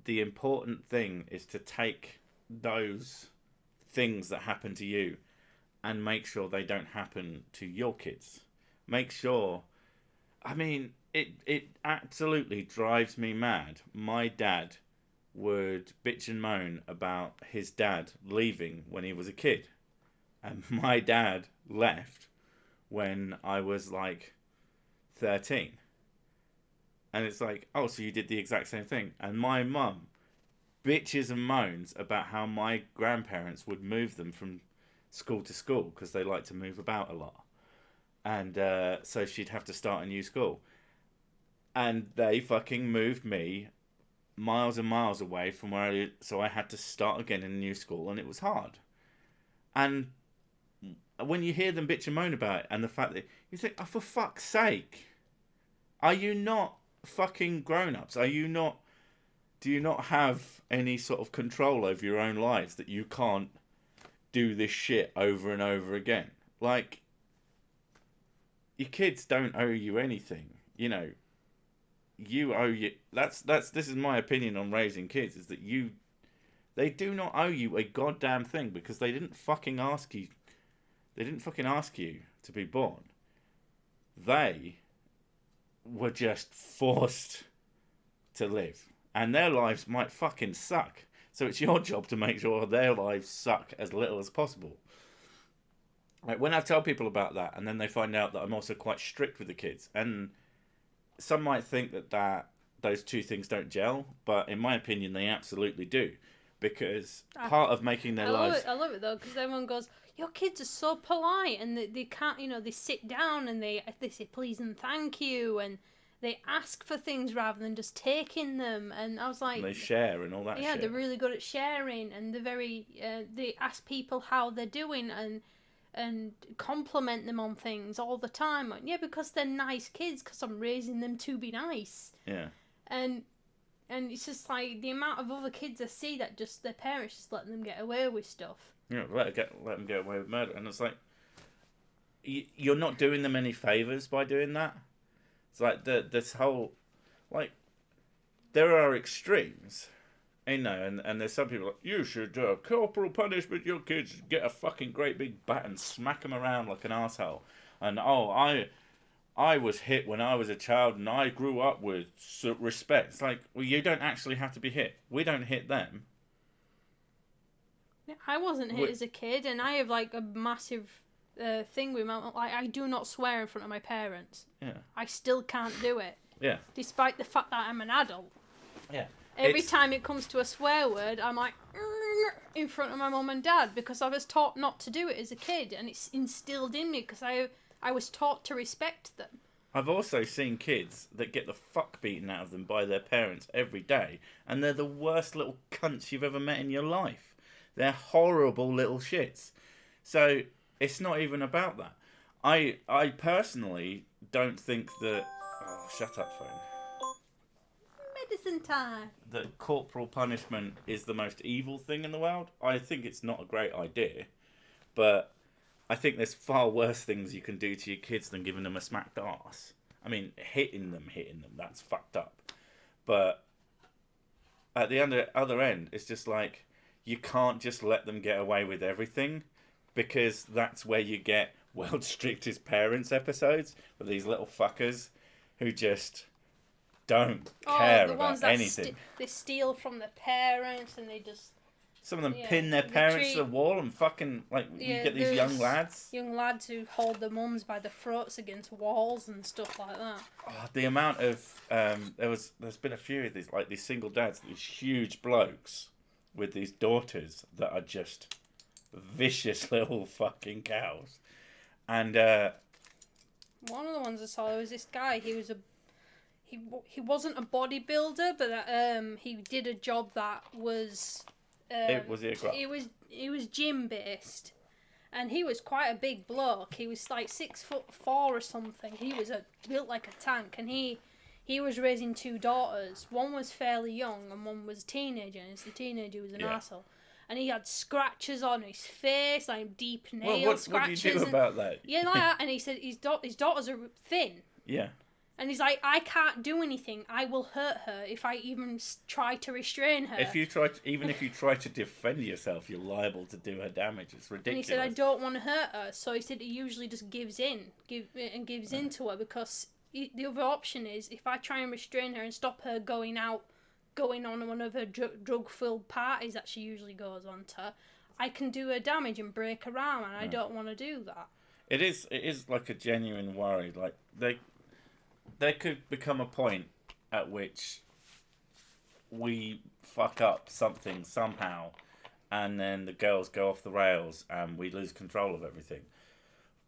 Speaker 1: the important thing is to take those things that happen to you and make sure they don't happen to your kids. Make sure. I mean, it absolutely drives me mad. My dad would bitch and moan about his dad leaving when he was a kid. And my dad left when I was like 13. And it's like, oh, so you did the exact same thing. And my mum bitches and moans about how my grandparents would move them from school to school because they like to move about a lot. And so she'd have to start a new school. And they fucking moved me miles and miles away from so I had to start again in a new school, and it was hard. And when you hear them bitch and moan about it, and the fact that you think, oh, for fuck's sake, are you not fucking grown-ups? Do you not have any sort of control over your own lives that you can't do this shit over and over again? Like, your kids don't owe you anything, you owe you. This is my opinion on raising kids, is that they do not owe you a goddamn thing, because they didn't fucking ask you. They didn't fucking ask you to be born. They were just forced to live, and their lives might fucking suck. So it's your job to make sure their lives suck as little as possible. Like, when I tell people about that, and then they find out that I'm also quite strict with the kids, and some might think that those two things don't gel, but in my opinion, they absolutely do, because part of making their lives.
Speaker 2: I love it though, because everyone goes, "Your kids are so polite, and they can't, they sit down and they say please and thank you, and they ask for things rather than just taking them." And I was like,
Speaker 1: and they share and all that.
Speaker 2: Yeah,
Speaker 1: shit.
Speaker 2: They're really good at sharing, and they're very. They ask people how they're doing and compliment them on things all the time. Like, yeah, because they're nice kids, because I'm raising them to be nice.
Speaker 1: Yeah.
Speaker 2: And it's just like the amount of other kids I see that just their parents just letting them get away with stuff.
Speaker 1: Yeah, let them get away with murder. And it's like, you're not doing them any favours by doing that. It's like this whole, like, there are extremes. And there's some people like, you should do a corporal punishment your kids, get a fucking great big bat and smack them around like an asshole. And I was hit when I was a child, and I grew up with respect. It's like, well, you don't actually have to be hit. We don't hit them.
Speaker 2: I wasn't hit as a kid, and I have like a massive thing with like, I do not swear in front of my parents.
Speaker 1: Yeah.
Speaker 2: I still can't do it.
Speaker 1: Yeah.
Speaker 2: Despite the fact that I'm an adult.
Speaker 1: Yeah.
Speaker 2: Every time it comes to a swear word, I'm like in front of my mum and dad, because I was taught not to do it as a kid, and it's instilled in me because I was taught to respect them.
Speaker 1: I've also seen kids that get the fuck beaten out of them by their parents every day, and they're the worst little cunts you've ever met in your life. They're horrible little shits. So it's not even about that. I personally don't think that... Oh, shut up, phone.
Speaker 2: Medicine time.
Speaker 1: That corporal punishment is the most evil thing in the world. I think it's not a great idea, but I think there's far worse things you can do to your kids than giving them a smacked arse. I mean, hitting them, that's fucked up. But at the other end, it's just like, you can't just let them get away with everything, because that's where you get World's Strictest Parents episodes with these little fuckers who just don't care about anything.
Speaker 2: They steal from their parents, and they just...
Speaker 1: Some of them pin their parents to the wall and fucking, like, you get these young lads.
Speaker 2: Young lads who hold their mums by the throats against walls and stuff like that.
Speaker 1: Oh, the amount of... there's been a few of these, like, these single dads, these huge blokes with these daughters that are just vicious little fucking cows. And,
Speaker 2: one of the ones I saw was this guy. He wasn't a bodybuilder, but he did a job that was...
Speaker 1: was he a grunt?
Speaker 2: It was gym based, and he was quite a big bloke. He was like 6'4" or something. He was built like a tank, and he was raising two daughters. One was fairly young, and one was a teenager. And the teenager was an arsehole. And he had scratches on his face, like deep nail scratches.
Speaker 1: What do you do about that?
Speaker 2: Yeah, like that. And he said his daughters are thin.
Speaker 1: Yeah.
Speaker 2: And he's like, I can't do anything. I will hurt her if I even try to restrain her.
Speaker 1: If you try to defend yourself, you're liable to do her damage. It's ridiculous.
Speaker 2: And he said, I don't want to hurt her. So he said he usually just gives in to her, because the other option is, if I try and restrain her and stop her going on one of her drug-filled parties that she usually goes on to, I can do her damage and break her arm, and I don't want to do that.
Speaker 1: It is like a genuine worry. Like, there could become a point at which we fuck up something somehow, and then the girls go off the rails and we lose control of everything.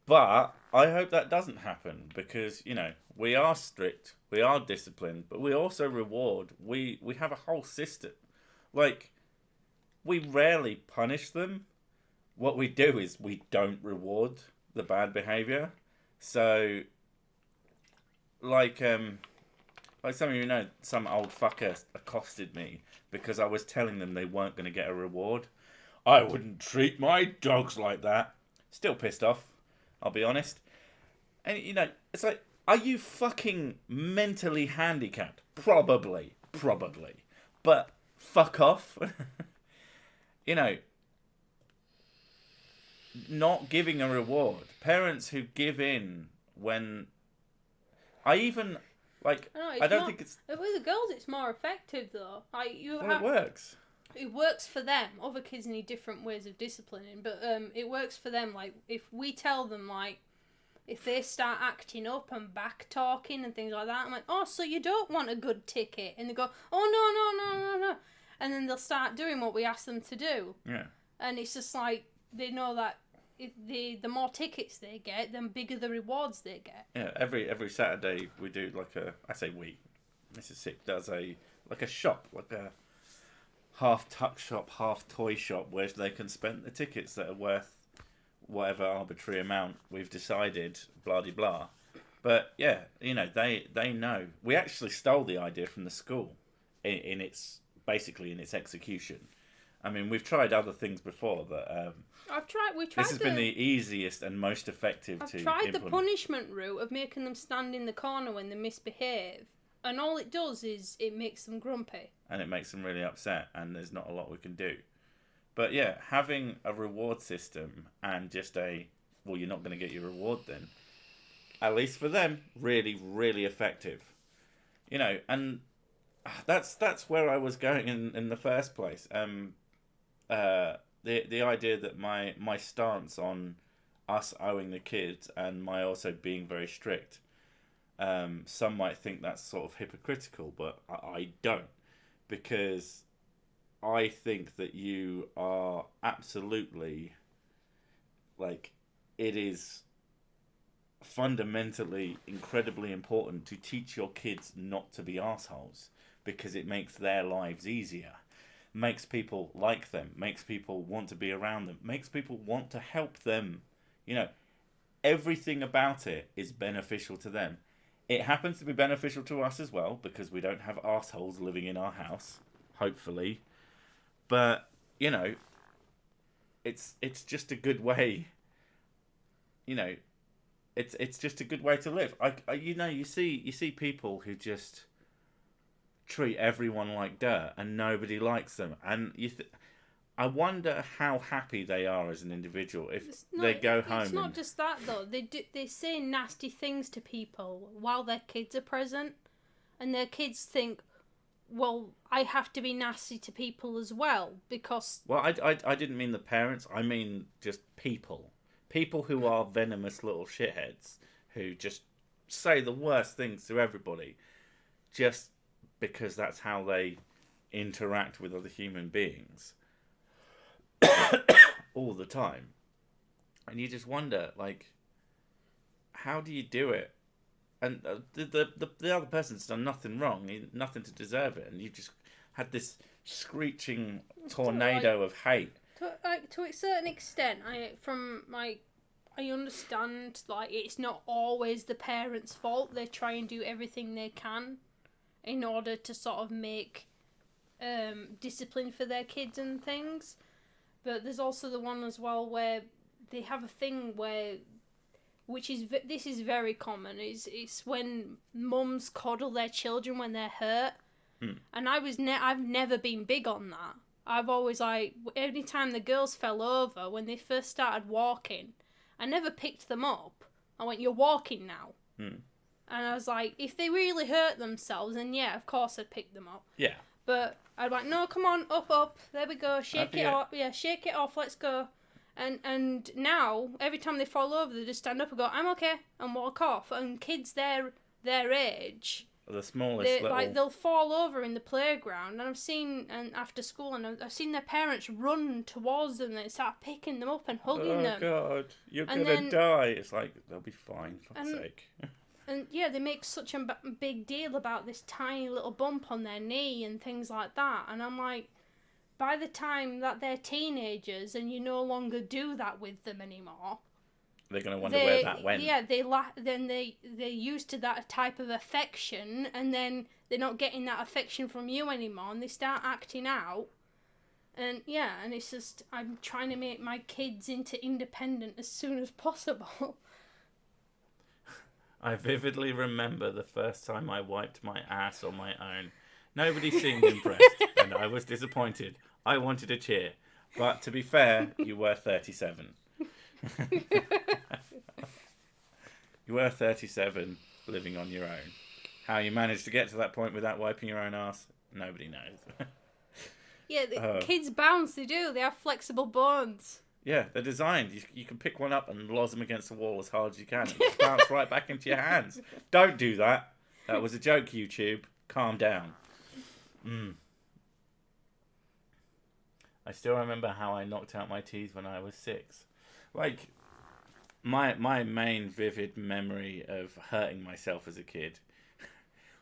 Speaker 1: But I hope that doesn't happen, because, you know, we are strict, we are disciplined, but we also reward. We have a whole system. Like, we rarely punish them. What we do is we don't reward the bad behaviour. So, like some of you know, some old fucker accosted me because I was telling them they weren't going to get a reward. I wouldn't treat my dogs like that. Still pissed off, I'll be honest. And, you know, it's like, are you fucking mentally handicapped? Probably. But fuck off. You know, not giving a reward. Parents who give in when... I even... Like, I don't think it's...
Speaker 2: With the girls, it's more effective, though.
Speaker 1: It works.
Speaker 2: It works for them. Other kids need different ways of disciplining, but it works for them. Like, if we tell them, like, if they start acting up and back-talking and things like that, I'm like, oh, so you don't want a good ticket? And they go, oh, no. And then they'll start doing what we ask them to do.
Speaker 1: Yeah.
Speaker 2: And it's just like, they know that if the more tickets they get, the bigger the rewards they get.
Speaker 1: Yeah, every Saturday we do Mrs. Sick does a shop, like a half tuck shop, half toy shop, where they can spend the tickets that are worth whatever arbitrary amount we've decided, blah de blah. But yeah, you know, they know. We actually stole the idea from the school in its execution. I mean, we've tried other things before, but this has been the easiest and most effective to implement.
Speaker 2: I've tried the punishment route of making them stand in the corner when they misbehave, and all it does is it makes them grumpy.
Speaker 1: And it makes them really upset, and there's not a lot we can do. But yeah, having a reward system and just you're not going to get your reward then, at least for them, really, really effective. You know, and that's where I was going in the first place. The idea that my stance on us owing the kids and my also being very strict, some might think that's sort of hypocritical, but I don't, because I think that you are absolutely, like, it is fundamentally incredibly important to teach your kids not to be assholes, because it makes their lives easier. Makes people like them, makes people want to be around them, makes people want to help them. You know, everything about it is beneficial to them. It happens to be beneficial to us as well, because we don't have assholes living in our house, hopefully. But, you know, it's just a good way. You know, it's just a good way to live. You see people who just treat everyone like dirt and nobody likes them, and I wonder how happy they are as an individual if they go home.
Speaker 2: It's not just that though. They say nasty things to people while their kids are present, and their kids think, well, I have to be nasty to people as well, because...
Speaker 1: Well, I didn't mean the parents. I mean just people who are venomous little shitheads who just say the worst things to everybody, just because that's how they interact with other human beings all the time. And you just wonder, like, how do you do it? And the other person's done nothing wrong, nothing to deserve it, and you just had this screeching tornado of hate.
Speaker 2: To a certain extent, I understand, like, it's not always the parents' fault. They try and do everything they can in order to sort of make discipline for their kids and things. But there's also the one as well where they have a thing where this is very common. It's when mums coddle their children when they're hurt, and I've never been big on that. I've always any time the girls fell over when they first started walking, I never picked them up. I went, "You're walking now," and I was like, if they really hurt themselves, then yeah, of course I'd pick them up.
Speaker 1: Yeah.
Speaker 2: But I'd like, no, come on, up, there we go, shake it off, shake it off, let's go. And now, every time they fall over, they just stand up and go, "I'm okay," and walk off. And kids their age,
Speaker 1: the smallest
Speaker 2: they'll fall over in the playground, and I've seen, and after school, and I've seen their parents run towards them and start picking them up and hugging them.
Speaker 1: Oh God, you're gonna die. It's like, they'll be fine, for fuck's sake.
Speaker 2: And yeah, they make such a big deal about this tiny little bump on their knee and things like that, and I'm like, by the time that they're teenagers and you no longer do that with them anymore,
Speaker 1: they're gonna wonder where that went.
Speaker 2: Yeah, they're used to that type of affection, and then they're not getting that affection from you anymore, and they start acting out. And yeah, and it's just, I'm trying to make my kids into independent as soon as possible.
Speaker 1: I vividly remember the first time I wiped my ass on my own. Nobody seemed impressed, and I was disappointed. I wanted a cheer. But to be fair, you were 37. You were 37, living on your own. How you managed to get to that point without wiping your own ass, nobody knows.
Speaker 2: Yeah, kids bounce, they do. They have flexible bones.
Speaker 1: Yeah, they're designed. You can pick one up and los them against the wall as hard as you can. And just bounce right back into your hands. Don't do that. That was a joke, YouTube. Calm down. I still remember how I knocked out my teeth when I was 6. Like, my main vivid memory of hurting myself as a kid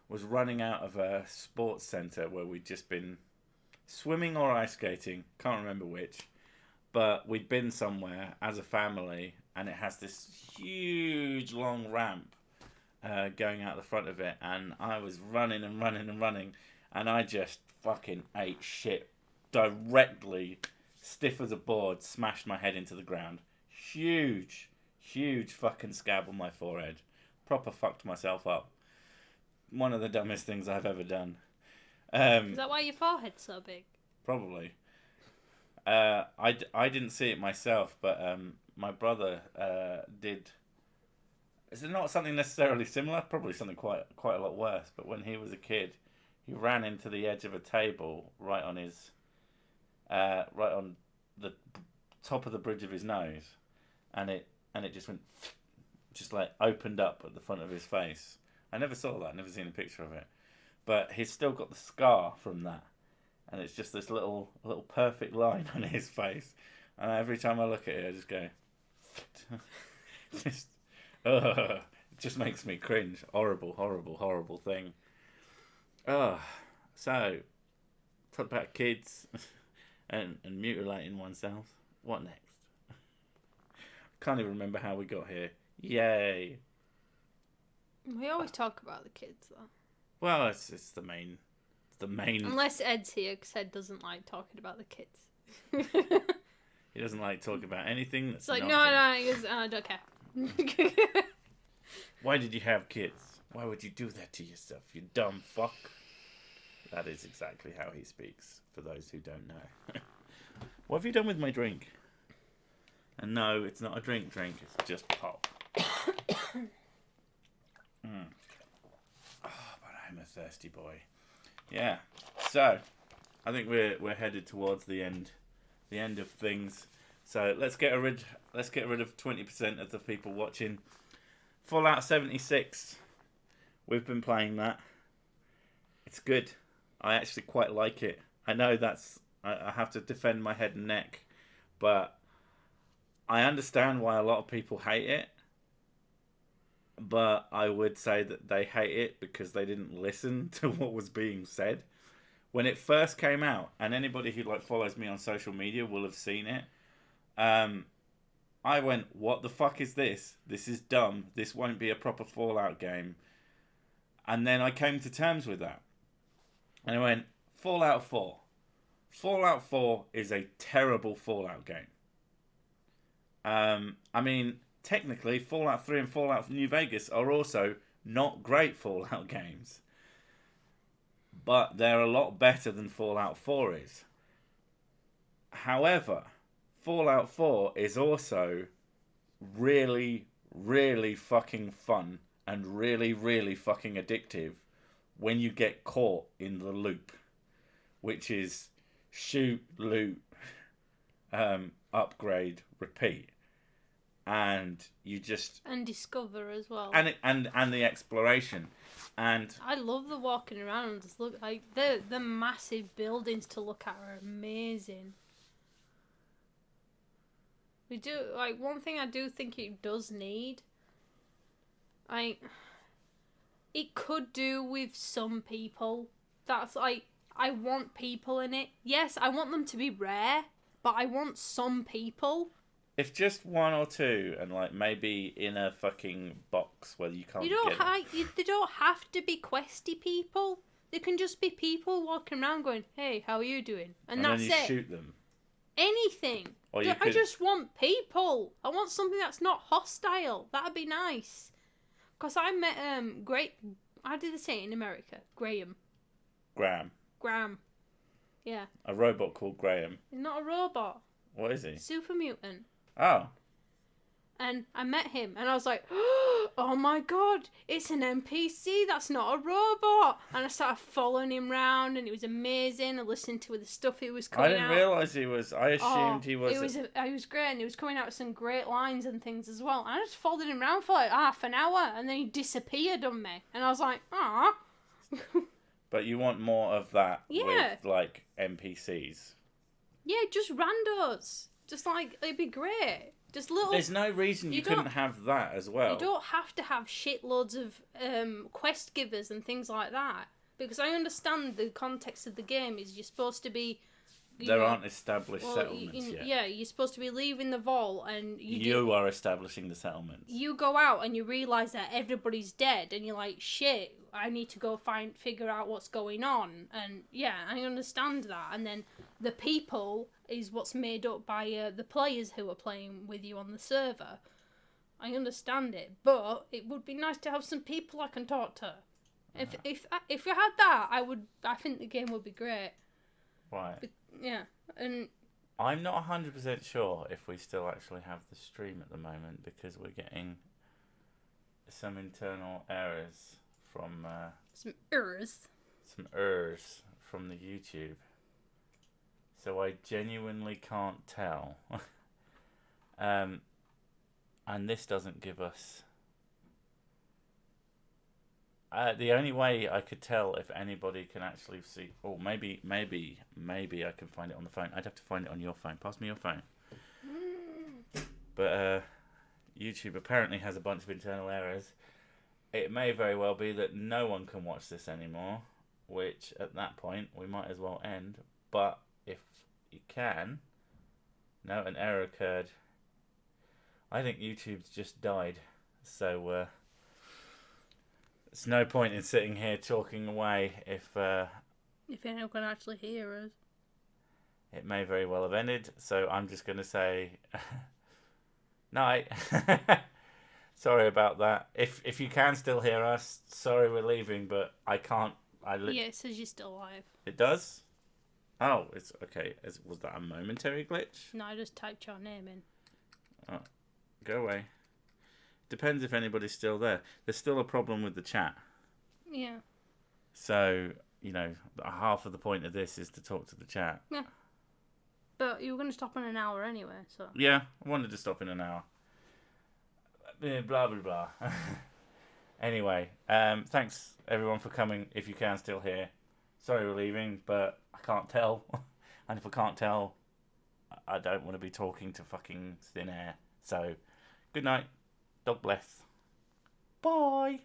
Speaker 1: was running out of a sports centre where we'd just been swimming or ice skating. Can't remember which. But we'd been somewhere as a family, and it has this huge long ramp going out the front of it, and I was running and running and running, and I just fucking ate shit directly, stiff as a board, smashed my head into the ground. Huge fucking scab on my forehead. Proper fucked myself up. One of the dumbest things I've ever done.
Speaker 2: Is that why your forehead's so big?
Speaker 1: Probably. I didn't see it myself, but my brother did. Is it not something necessarily similar? Probably something quite a lot worse. But when he was a kid, he ran into the edge of a table right on the top of the bridge of his nose, and it just went, just like opened up at the front of his face. I never saw that. Never seen a picture of it, but he's still got the scar from that. And it's just this little perfect line on his face. And every time I look at it, I just go... it just makes me cringe. Horrible thing. So, talk about kids and mutilating oneself. What next? Can't even remember how we got here. Yay.
Speaker 2: We always talk about the kids, though.
Speaker 1: Well, it's the main...
Speaker 2: Unless Ed's here, because Ed doesn't like talking about the kids.
Speaker 1: He doesn't like talking about anything that's
Speaker 2: it's like,
Speaker 1: not
Speaker 2: he goes, I don't care.
Speaker 1: Why did you have kids? Why would you do that to yourself, you dumb fuck? That is exactly how he speaks, for those who don't know. What have you done with my drink? And no, it's not a drink, it's just pop. Oh, but I'm a thirsty boy. Yeah, so I think we're headed towards the end of things. So let's get rid of 20% of the people watching. Fallout 76. We've been playing that. It's good. I actually quite like it. I know I have to defend my head and neck, but I understand why a lot of people hate it. But I would say that they hate it because they didn't listen to what was being said. When it first came out, and anybody who follows me on social media will have seen it, I went, what the fuck is this? This is dumb. This won't be a proper Fallout game. And then I came to terms with that. And I went, Fallout 4. Fallout 4 is a terrible Fallout game. I mean, technically Fallout 3 and Fallout New Vegas are also not great Fallout games. But they're a lot better than Fallout 4 is. However, Fallout 4 is also really, really fucking fun and really, really fucking addictive when you get caught in the loop, which is shoot, loot, upgrade, repeat, and you just
Speaker 2: discover as well,
Speaker 1: and the exploration. And
Speaker 2: I love the walking around and just look like the massive buildings to look at are amazing. We do like one thing I do think it does need. It could do with some people. That's like I want people in it. Yes, I want them to be rare, but I want some people.
Speaker 1: If just one or two, and like maybe in a fucking box where you can't.
Speaker 2: They don't have to be questy people. They can just be people walking around going, "Hey, how are you doing?" And that's
Speaker 1: then you shoot them.
Speaker 2: Anything. I just want people. I want something that's not hostile. That'd be nice. Because I met how did they say it in America? Graham. Yeah.
Speaker 1: A robot called Graham.
Speaker 2: He's not a robot.
Speaker 1: What is he?
Speaker 2: Super mutant.
Speaker 1: Oh.
Speaker 2: And I met him, and I was like, oh my god, it's an NPC, that's not a robot. And I started following him round, and it was amazing, and listening to the stuff he was coming out.
Speaker 1: I didn't realise he was, I assumed he was.
Speaker 2: He was great, and he was coming out with some great lines and things as well. And I just followed him around for like half an hour, and then he disappeared on me. And I was like, ah.
Speaker 1: But you want more of that with, like, NPCs.
Speaker 2: Yeah, just randos. Just like, it'd be great. Just little.
Speaker 1: There's no reason you couldn't have that as well.
Speaker 2: You don't have to have shitloads of quest givers and things like that. Because I understand the context of the game is you're supposed to be.
Speaker 1: There aren't established settlements yet.
Speaker 2: Yeah, you're supposed to be leaving the vault and
Speaker 1: you are establishing the settlements.
Speaker 2: You go out and you realise that everybody's dead and you're like, shit, I need to go figure out what's going on. And yeah, I understand that. And then the people is what's made up by the players who are playing with you on the server. I understand it, but it would be nice to have some people I can talk to. If you had that, I think the game would be great.
Speaker 1: Right.
Speaker 2: Yeah, and
Speaker 1: I'm not 100% sure if we still actually have the stream at the moment because we're getting some internal errors from
Speaker 2: some errors
Speaker 1: from the YouTube. So I genuinely can't tell. And this doesn't give us. The only way I could tell if anybody can actually see. Oh, maybe I can find it on the phone. I'd have to find it on your phone. Pass me your phone. But YouTube apparently has a bunch of internal errors. It may very well be that no one can watch this anymore, which at that point we might as well end. But if you can, no, an error occurred. I think YouTube's just died. So it's no point in sitting here talking away if
Speaker 2: anyone can actually hear us.
Speaker 1: It may very well have ended, so I'm just going to say night. Sorry about that. If you can still hear us, sorry we're leaving, but I can't.
Speaker 2: Yeah, it says you're still alive.
Speaker 1: It does? Oh, it's okay. Was that a momentary glitch?
Speaker 2: No, I just typed your name in.
Speaker 1: Oh, go away. Depends if anybody's still there. There's still a problem with the chat.
Speaker 2: Yeah.
Speaker 1: So, half of the point of this is to talk to the chat.
Speaker 2: Yeah. But you were going to stop in an hour anyway, so.
Speaker 1: Yeah, I wanted to stop in an hour. Blah, blah, blah. Anyway, thanks everyone for coming, if you can still hear. Sorry we're leaving, but I can't tell. And if I can't tell, I don't want to be talking to fucking thin air. So, good night. God bless. Bye.